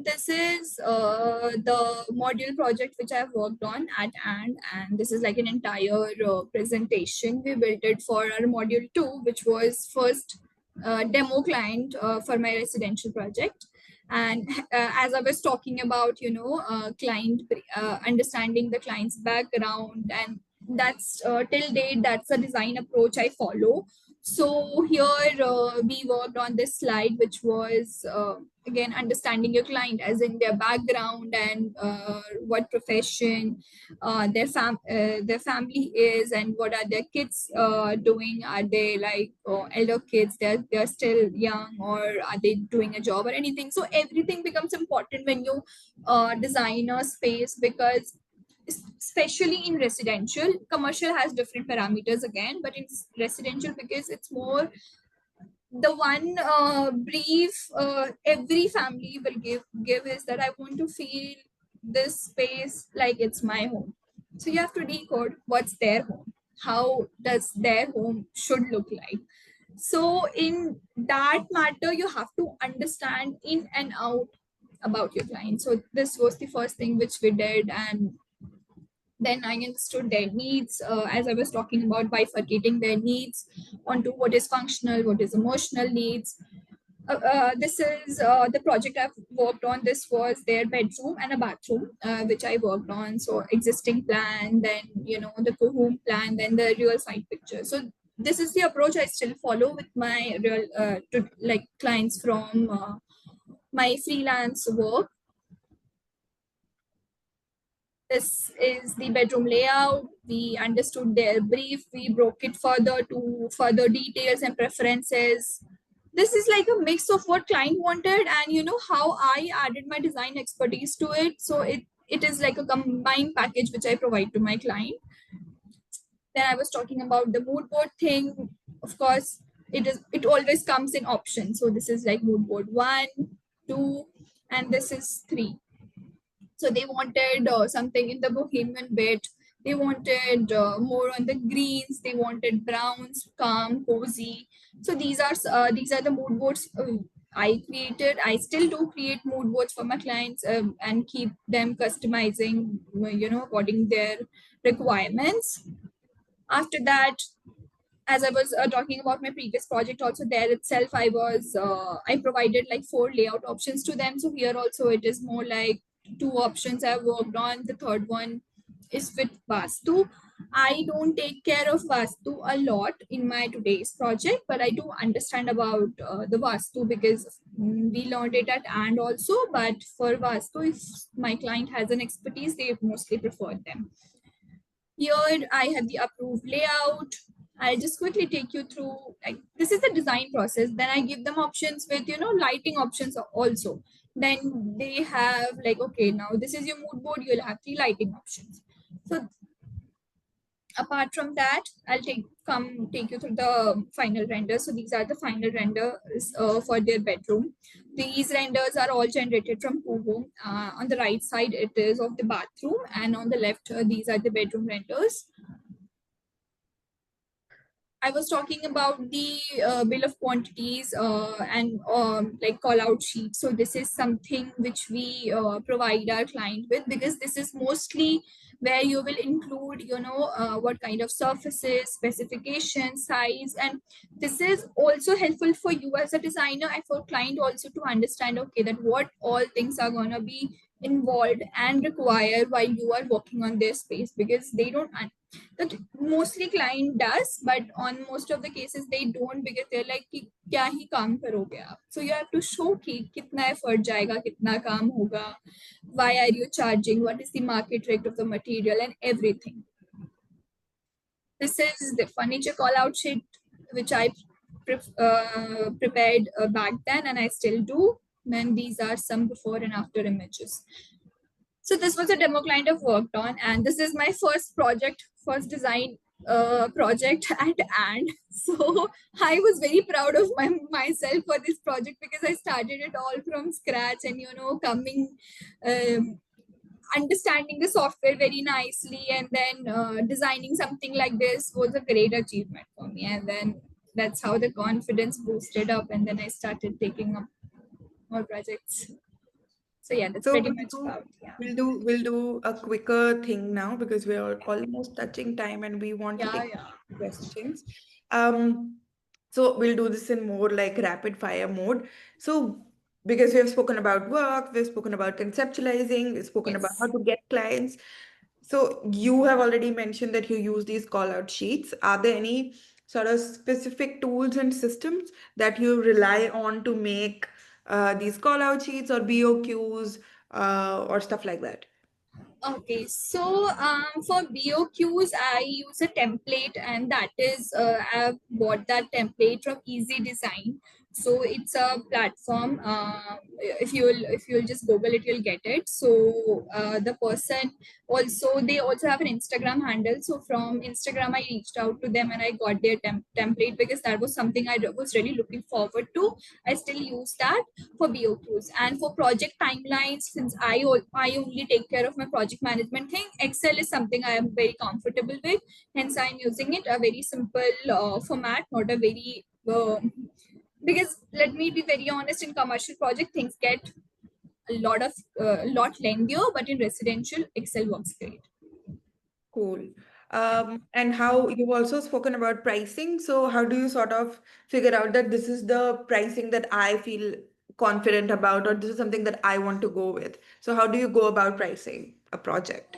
Speaker 2: this is the module project which I've worked on at and this is like an entire presentation. We built it for our module 2, which was first demo client for my residential project. And as I was talking about, client understanding the client's background, and that's till date that's a design approach I follow. So here we worked on this slide, which was again understanding your client, as in their background and what profession their family is, and what are their kids doing. Are they like elder kids? They're still young, or are they doing a job or anything? So everything becomes important when you design a space, because especially in residential. Commercial has different parameters again, but in residential, because it's more the one brief every family will give is that I want to feel this space like it's my home. So you have to decode what's their home, how does their home should look like. So in that matter, you have to understand in and out about your client. So this was the first thing which we did, and then I understood their needs, as I was talking about bifurcating their needs onto what is functional, what is emotional needs. This is the project I've worked on. This was their bedroom and a bathroom, which I worked on. So existing plan, then the home plan, then the real site picture. So this is the approach I still follow with my real to like clients from my freelance work. This is the bedroom layout. We understood their brief. We broke it further to further details and preferences. This is like a mix of what client wanted and how I added my design expertise to it. So it is like a combined package which I provide to my client. Then I was talking about the mood board thing. Of course, it always comes in options. So this is like mood board 1, 2, and this is 3. So they wanted something in the bohemian bit. They wanted more on the greens. They wanted browns, calm, cozy. So these are the mood boards I created. I still do create mood boards for my clients, and keep them customizing, according their requirements. After that, as I was talking about my previous project, also there itself, I provided like 4 layout options to them. So here also it is more like 2 options I've worked on. The third one is with Vastu. I don't take care of Vastu a lot in my today's project, but I do understand about the Vastu because we learned it at and also. But for Vastu, if my client has an expertise, they mostly prefer them. Here I have the approved layout. I'll just quickly take you through, like, this is the design process. Then I give them options with, lighting options also. Then they have like, okay, now this is your mood board, you'll have 3 lighting options. So apart from that, I'll take you through the final render. So these are the final renders for their bedroom. These renders are all generated from Kuhu. On the right side it is of the bathroom, and on the left these are the bedroom renders. I was talking about the bill of quantities and like call out sheets. So this is something which we provide our client with, because this is mostly where you will include, what kind of surfaces, specification, size, and this is also helpful for you as a designer and for client also to understand, okay, that what all things are gonna be involved and required while you are working on their space, because they don't that mostly client does, but on most of the cases they don't, because they're like कि क्या ही काम करोगे आप. So you have to show कि कितना effort जाएगा, कितना काम होगा, why are you charging, what is the market rate of the material, and everything. This is the furniture call out sheet which I prepared back then, and I still do. Then these are some before and after images. So this was a demo client I've worked on, and this is my first project, first design project at and so I was very proud of myself for this project, because I started it all from scratch, and coming um, understanding the software very nicely, and then designing something like this was a great achievement for me. And then that's how the confidence boosted up, and then I started taking up more projects. So yeah, that's
Speaker 1: So
Speaker 2: pretty
Speaker 1: we'll
Speaker 2: much
Speaker 1: do
Speaker 2: about, yeah.
Speaker 1: we'll do a quicker thing now because we are almost touching time and we want to
Speaker 2: Yeah,
Speaker 1: take
Speaker 2: yeah.
Speaker 1: questions. Um, so we'll do this in more like rapid fire mode. So because we have spoken about work, we've spoken about conceptualizing, we've spoken about how
Speaker 2: Yes.
Speaker 1: to get clients. So you have already mentioned that you use these call out sheets. Are there any sort of specific tools and systems that you rely on to make these call out sheets or BOQs or stuff like that?
Speaker 2: Okay, so for BOQs, I use a template, and that is I've bought that template from Easy Design. So it's a platform. If you'll just Google it, you'll get it. So the person also, they also have an Instagram handle. So from Instagram, I reached out to them and I got their template, because that was something I was really looking forward to. I still use that for BOQs and for project timelines. Since I only take care of my project management thing, Excel is something I am very comfortable with. Hence, I'm using it, a very simple format, not a very because let me be very honest, in commercial project things get a lot lengthier, but in residential Excel works great.
Speaker 1: Cool. And how you've also spoken about pricing. So how do you sort of figure out that this is the pricing that I feel confident about, or this is something that I want to go with? So how do you go about pricing a project?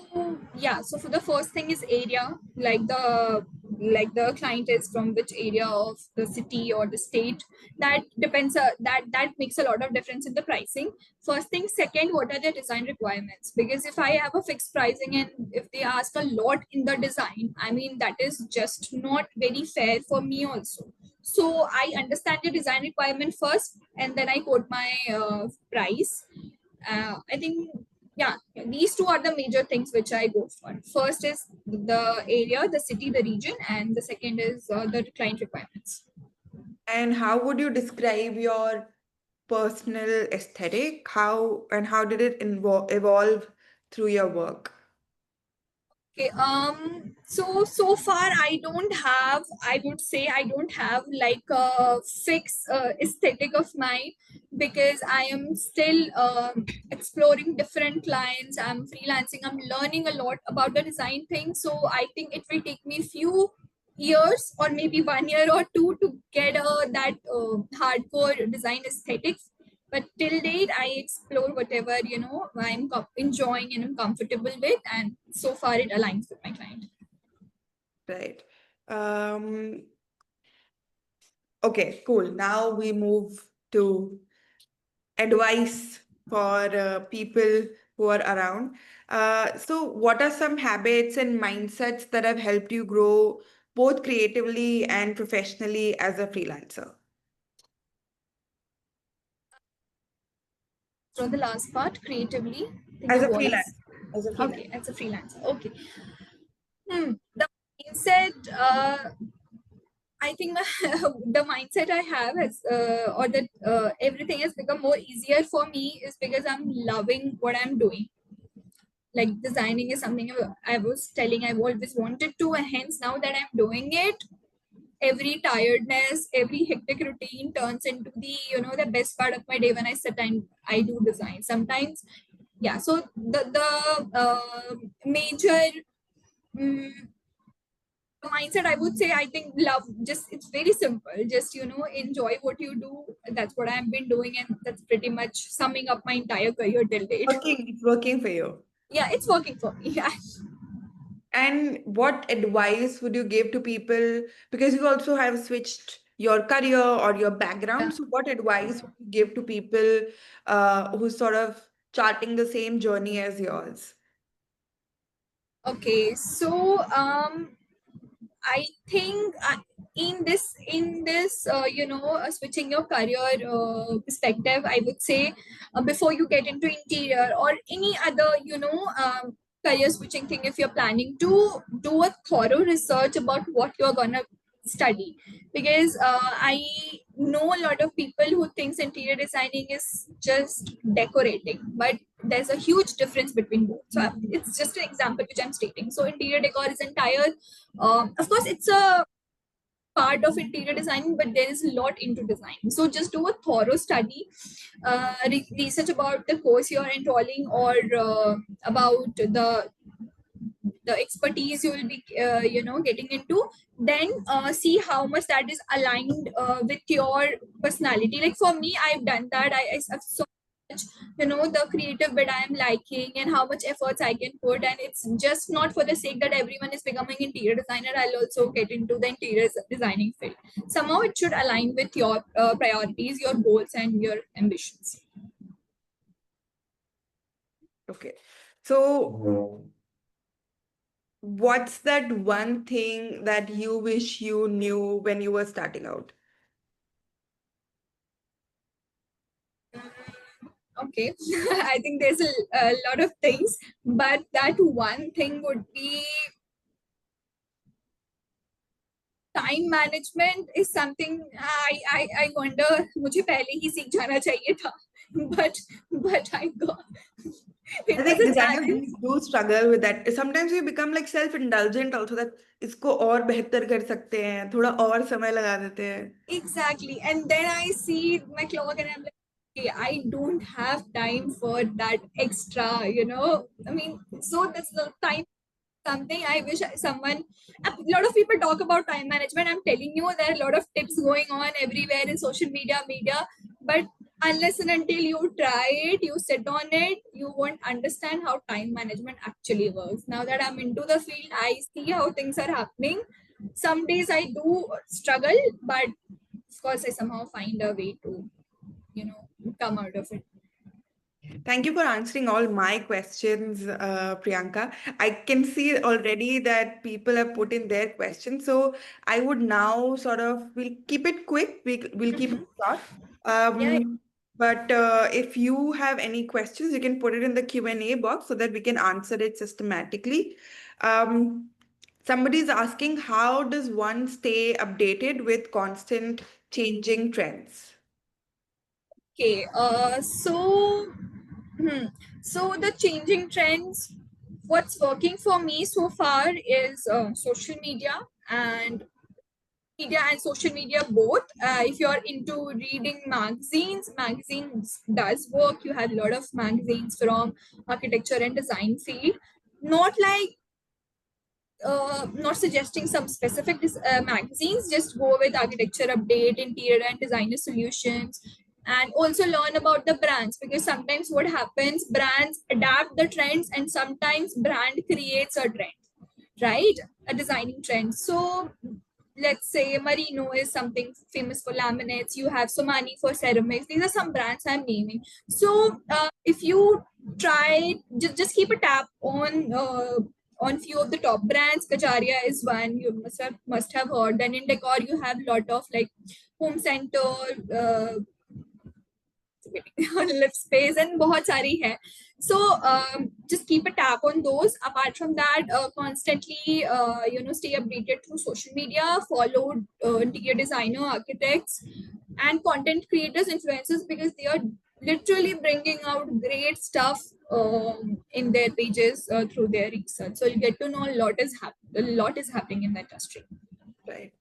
Speaker 2: Yeah, so for the first thing is area, like the client is from which area of the city or the state. That depends, that makes a lot of difference in the pricing. First thing. Second, what are their design requirements? Because if I have a fixed pricing and if they ask a lot in the design, I mean, that is just not very fair for me also. So I understand the design requirement first, and then I quote my price. I think, yeah, these two are the major things which I go for. First is the area, the city, the region, and the second is the client requirements.
Speaker 1: And how would you describe your personal aesthetic? How did it evolve through your work?
Speaker 2: Okay. So far, I would say I don't have like a fixed aesthetic of mine, because I am still exploring different clients. I'm freelancing. I'm learning a lot about the design thing. So I think it will take me few years, or maybe 1 year or two, to get that hardcore design aesthetic. But till date, I explore whatever I'm enjoying and I'm comfortable with, and so far it aligns with my client.
Speaker 1: Right. Um, okay, cool. Now we move to advice for people who are around. So, what are some habits and mindsets that have helped you grow both creatively and professionally as a freelancer?
Speaker 2: So the last part, creatively, I think
Speaker 1: As
Speaker 2: your
Speaker 1: a
Speaker 2: voice.
Speaker 1: freelancer. As a
Speaker 2: Okay,
Speaker 1: freelancer.
Speaker 2: as a freelancer. Okay. The mindset, I think the mindset I have has, or that everything has become more easier for me, is because I'm loving what I'm doing. Like designing is something I was telling I've always wanted to, and hence now that I'm doing it, every tiredness, every hectic routine turns into the best part of my day when I sit and I do design. Sometimes, yeah. So the major mm mindset, I would say, I think love. Just it's very simple. Just enjoy what you do. That's what I've been doing, and that's pretty much summing up my entire career till date.
Speaker 1: It's working for you.
Speaker 2: Yeah, it's working for me. Yeah.
Speaker 1: And what advice would you give to people? Because you also have switched your career or your background. So, what advice would you give to people who's sort of charting the same journey as yours?
Speaker 2: Okay, so I think in this switching your career perspective, I would say, before you get into interior or any other career switching thing, if you're planning to do a thorough research about what you're gonna study, because I know a lot of people who thinks interior designing is just decorating, but there's a huge difference between both. So it's just an example which I'm stating. So interior decor is entire, of course, it's a part of interior designing, but there is a lot into design. So just do a thorough study, research about the course you're enrolling, or about the expertise you will be getting into. Then see how much that is aligned with your personality. Like for me, I've done that. I saw much, the creative bit I am liking, and how much efforts I can put. And it's just not for the sake that everyone is becoming interior designer, I'll also get into the interior designing field. Somehow it should align with your priorities, your goals, and your ambitions.
Speaker 1: Okay. So, what's that one thing that you wish you knew when you were starting out?
Speaker 2: Okay, I think there's a lot of things, but that one thing would be time management is something I wonder मुझे पहले ही सीख जाना चाहिए था, but I got
Speaker 1: I
Speaker 2: it was
Speaker 1: think
Speaker 2: a
Speaker 1: designers
Speaker 2: challenge.
Speaker 1: do struggle with that. Sometimes we become like self-indulgent also that इसको और बेहतर कर सकते हैं, थोड़ा और समय लगा देते हैं.
Speaker 2: Exactly. And then I see my clock and I'm like, okay, I don't have time for that extra, I mean, so that's the time something I wish someone, a lot of people talk about time management. I'm telling you, there are a lot of tips going on everywhere in social media, but unless and until you try it, you sit on it, you won't understand how time management actually works. Now that I'm into the field, I see how things are happening. Some days I do struggle, but of course I somehow find a way to, come out of it.
Speaker 1: Thank you for answering all my questions, Priyanka. I can see already that people have put in their questions. So I would now we'll keep it quick. We'll keep it short.
Speaker 2: Yeah.
Speaker 1: But if you have any questions, you can put it in the Q&A box so that we can answer it systematically. Um, Somebody is asking, how does one stay updated with constant changing trends?
Speaker 2: Okay. So the changing trends, what's working for me so far is social media and social media both. If you're into reading magazines does work. You have a lot of magazines from architecture and design field. Not like not suggesting some specific magazines, just go with architecture update, interior and designer solutions, and also learn about the brands, because sometimes what happens, brands adapt the trends and sometimes brand creates a trend, right? A designing trend. So let's say Marino is something famous for laminates. You have Somani for ceramics. These are some brands I'm naming. So if you try, just keep a tap on few of the top brands. Kajaria is one you must have heard. Then in decor you have a lot of like Home Center, lip space and बहुत सारी है. So just keep a tap on those. Apart from that, constantly stay updated through social media. Follow interior designer, architects, and content creators, influencers, because they are literally bringing out great stuff in their pages through their research. So you get to know a lot is happening in the industry.
Speaker 1: Right.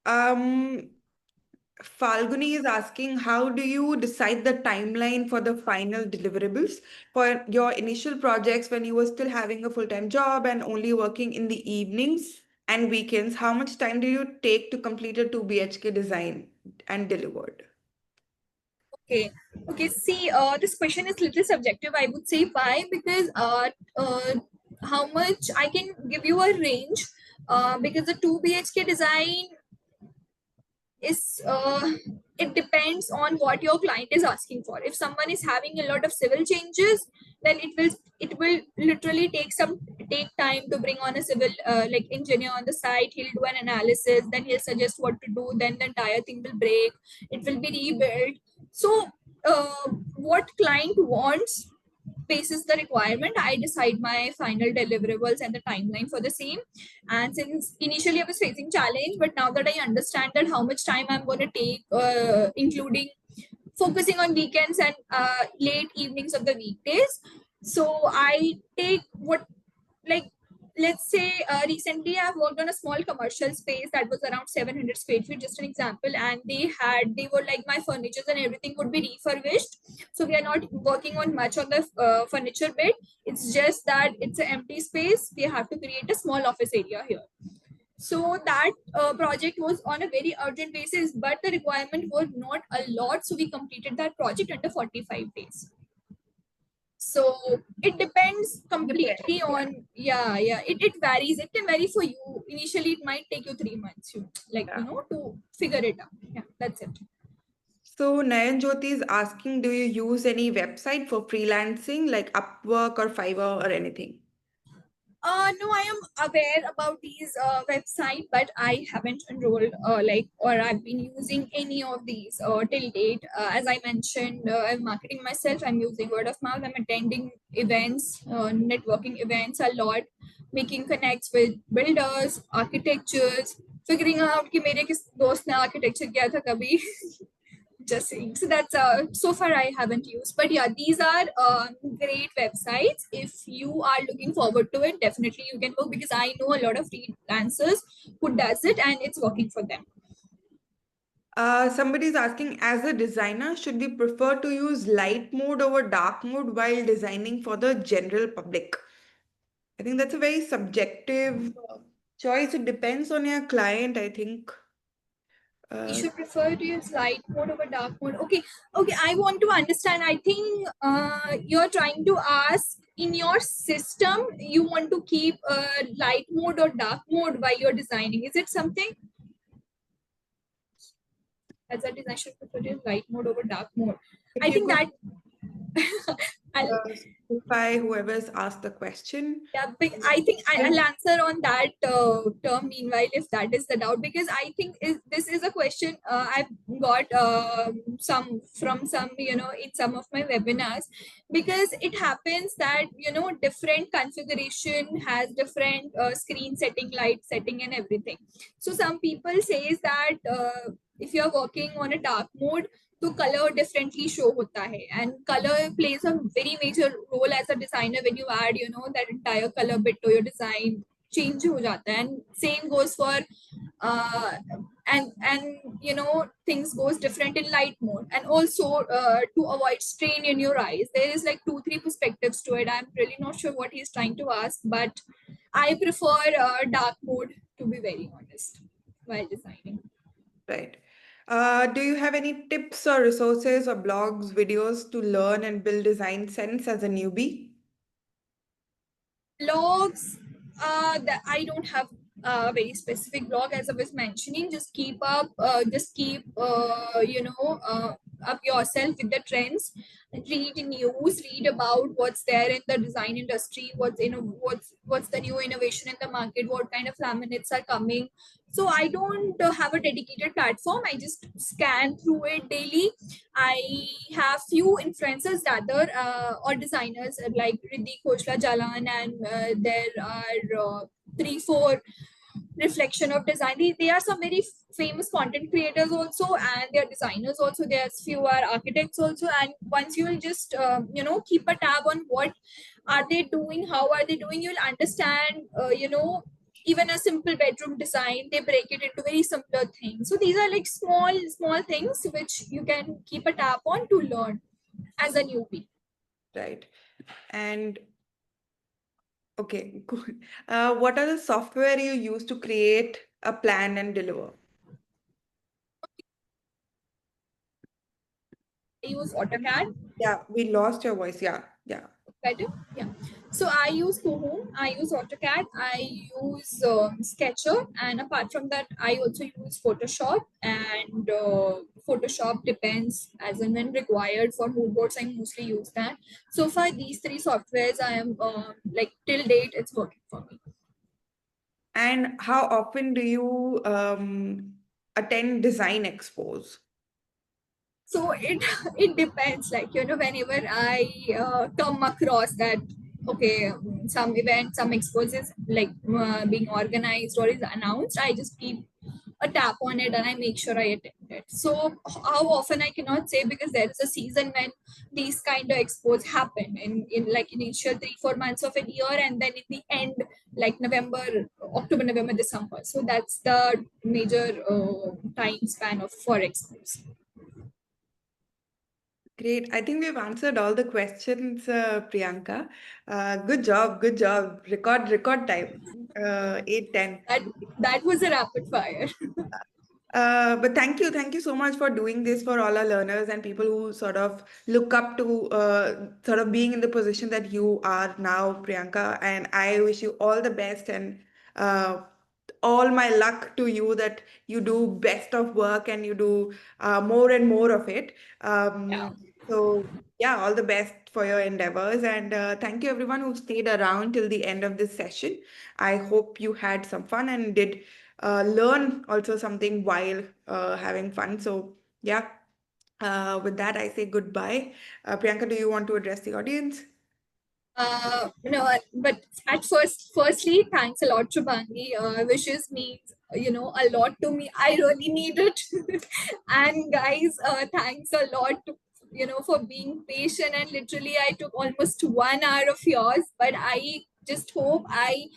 Speaker 1: Um, Falguni is asking, how do you decide the timeline for the final deliverables for your initial projects when you were still having a full-time job and only working in the evenings and weekends? How much time do you take to complete a 2 BHK design and delivered?
Speaker 2: Okay. Okay. See, this question is little subjective. I would say why, because how much I can give you a range. Because the two BHK design is it depends on what your client is asking for. If someone is having a lot of civil changes, then it will literally take time to bring on a civil like engineer on the site. He'll do an analysis, then he'll suggest what to do, then the entire thing will break, it will be rebuilt. So what client wants basis the requirement, I decide my final deliverables and the timeline for the same. And since initially I was facing challenge, but now that I understand that how much time I'm going to take, including focusing on weekends and late evenings of the weekdays, so I take what, like, let's say recently I've worked on a small commercial space that was around 700 square feet, just an example, and they were like, my furniture and everything would be refurbished. So we are not working on much on the furniture bit. It's just that it's an empty space, we have to create a small office area here. So that project was on a very urgent basis, but the requirement was not a lot, so we completed that project under 45 days. So it depends
Speaker 1: Depends,
Speaker 2: completely
Speaker 1: yeah.
Speaker 2: on, yeah, it varies. It can vary for you. Initially it might take you 3 months,
Speaker 1: Yeah.
Speaker 2: to figure it out. Yeah, that's it.
Speaker 1: So Nayan Jyoti is asking, do you use any website for freelancing like Upwork or Fiverr or anything?
Speaker 2: No, I am aware about these website, but I haven't enrolled or I've been using any of these till date. As I mentioned, I'm marketing myself. I'm using word of mouth. I'm attending events, networking events a lot, making connects with builders, architectures, figuring out कि मेरे किस दोस्त ने architecture किया था कभी. Just saying. So that's so far I haven't used, but yeah, these are great websites. If you are looking forward to it, definitely you can book, because I know a lot of freelancers who does it and it's working for them.
Speaker 1: Somebody's asking, as a designer, should we prefer to use light mode over dark mode while designing for the general public? I think that's a very subjective choice. It depends on your client, I think.
Speaker 2: We
Speaker 1: Uh,
Speaker 2: should prefer to use light mode over dark mode. Okay, okay, I want to understand. I think you're trying to ask, in your system you want to keep light mode or dark mode while you're designing. Is it something? As a designer, should prefer to use light mode over dark mode.
Speaker 1: if
Speaker 2: I
Speaker 1: you
Speaker 2: think
Speaker 1: could
Speaker 2: that I'll
Speaker 1: specify whoever's asked the question.
Speaker 2: yeah, I think I'll answer on that term meanwhile, if that is the doubt, because I think this is a question I've got some from some, in some of my webinars, because it happens that, different configuration has different screen setting, light setting, and everything. So some people says that if you're working on a dark mode, तो color differently show होता है, and color plays a very major role as a designer. When you add, that entire color bit to your design, change हो जाता है. And same goes for uh, and things goes different in light mode. And also to avoid strain in your eyes, there is like 2 3 perspectives to it. I'm really not sure what he's trying to ask, but I prefer dark mode, to be very honest, while designing.
Speaker 1: Right. Do you have any tips or resources or blogs, videos to learn and build design sense as a newbie?
Speaker 2: Blogs, that I don't have a very specific blog, as I was mentioning. Just keep up, just keep up yourself with the trends. Read news, read about what's there in the design industry, what's the new innovation in the market, what kind of laminates are coming. So I don't have a dedicated platform. I just scan through it daily. I have few influencers rather, or designers, like Riddhi Khoshla Jalan, and there are 3 4 reflection of design. They are some very famous content creators also, and they are designers also. There's few are architects also. And once you will just keep a tab on what are they doing, how are they doing, you'll understand. Even a simple bedroom design, they break it into very simpler things. So these are like small things which you can keep a tab on to learn as a newbie.
Speaker 1: Right. And okay, cool. What are the software you use to create a plan and deliver?
Speaker 2: I use AutoCAD.
Speaker 1: Yeah, we lost your voice. Yeah, yeah.
Speaker 2: Better, yeah. So I use Kuhum, I use AutoCAD, I use Sketcher, and apart from that I also use Photoshop. And Photoshop depends as and when required. For mood boards I mostly use that. So far these 3 softwares I am like till date it's working for me.
Speaker 1: And how often do you attend design expos?
Speaker 2: So it it depends, like, whenever I come across that, okay, some event, some expos is like being organized or is announced, I just keep a tap on it and I make sure I attend it. So how often I cannot say, because there is a season when these kind of expos happen in like initial 3 4 months of a year, and then in the end, like November, October, November, December. So that's the major time span of for expos.
Speaker 1: Great. I think we've answered all the questions, Priyanka. Good job. Good job. Record time. 8:10.
Speaker 2: That was a rapid fire.
Speaker 1: But thank you so much for doing this for all our learners and people who sort of look up to sort of being in the position that you are now, Priyanka. And I wish you all the best and uh, all my luck to you that you do best of work and you do more and more of it.
Speaker 2: Yeah.
Speaker 1: So yeah, all the best for for your endeavors. And thank you, everyone who stayed around till the end of this session. I hope you had some fun and did learn also something while having fun. So, yeah, with that, I say goodbye. Priyanka, do you want to address the audience?
Speaker 2: No, but at firstly, thanks a lot, Shubhangi. Wishes me, a lot to me. I really need it. And guys, thanks a lot, for being patient. And literally, I took almost 1 hour of yours, but I just hope I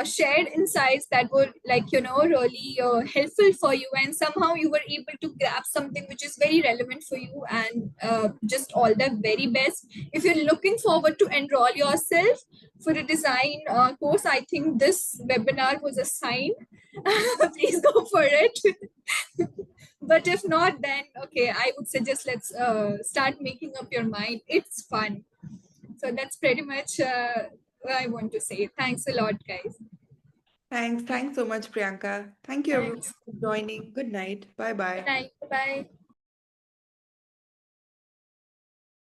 Speaker 2: shared insights that were like, really helpful for you. And somehow you were able to grab something which is very relevant for you. And just all the very best. If you're looking forward to enroll yourself for a design course, I think this webinar was a sign. Please go for it. But if not, then okay, I would suggest let's start making up your mind. It's fun. So that's pretty much what I want to say. Thanks a lot, guys.
Speaker 1: Thanks. Thanks so much, Priyanka. Thank you, everyone,
Speaker 2: Thanks.
Speaker 1: for joining. Good night. Bye
Speaker 2: Good
Speaker 1: bye.
Speaker 2: night. Bye.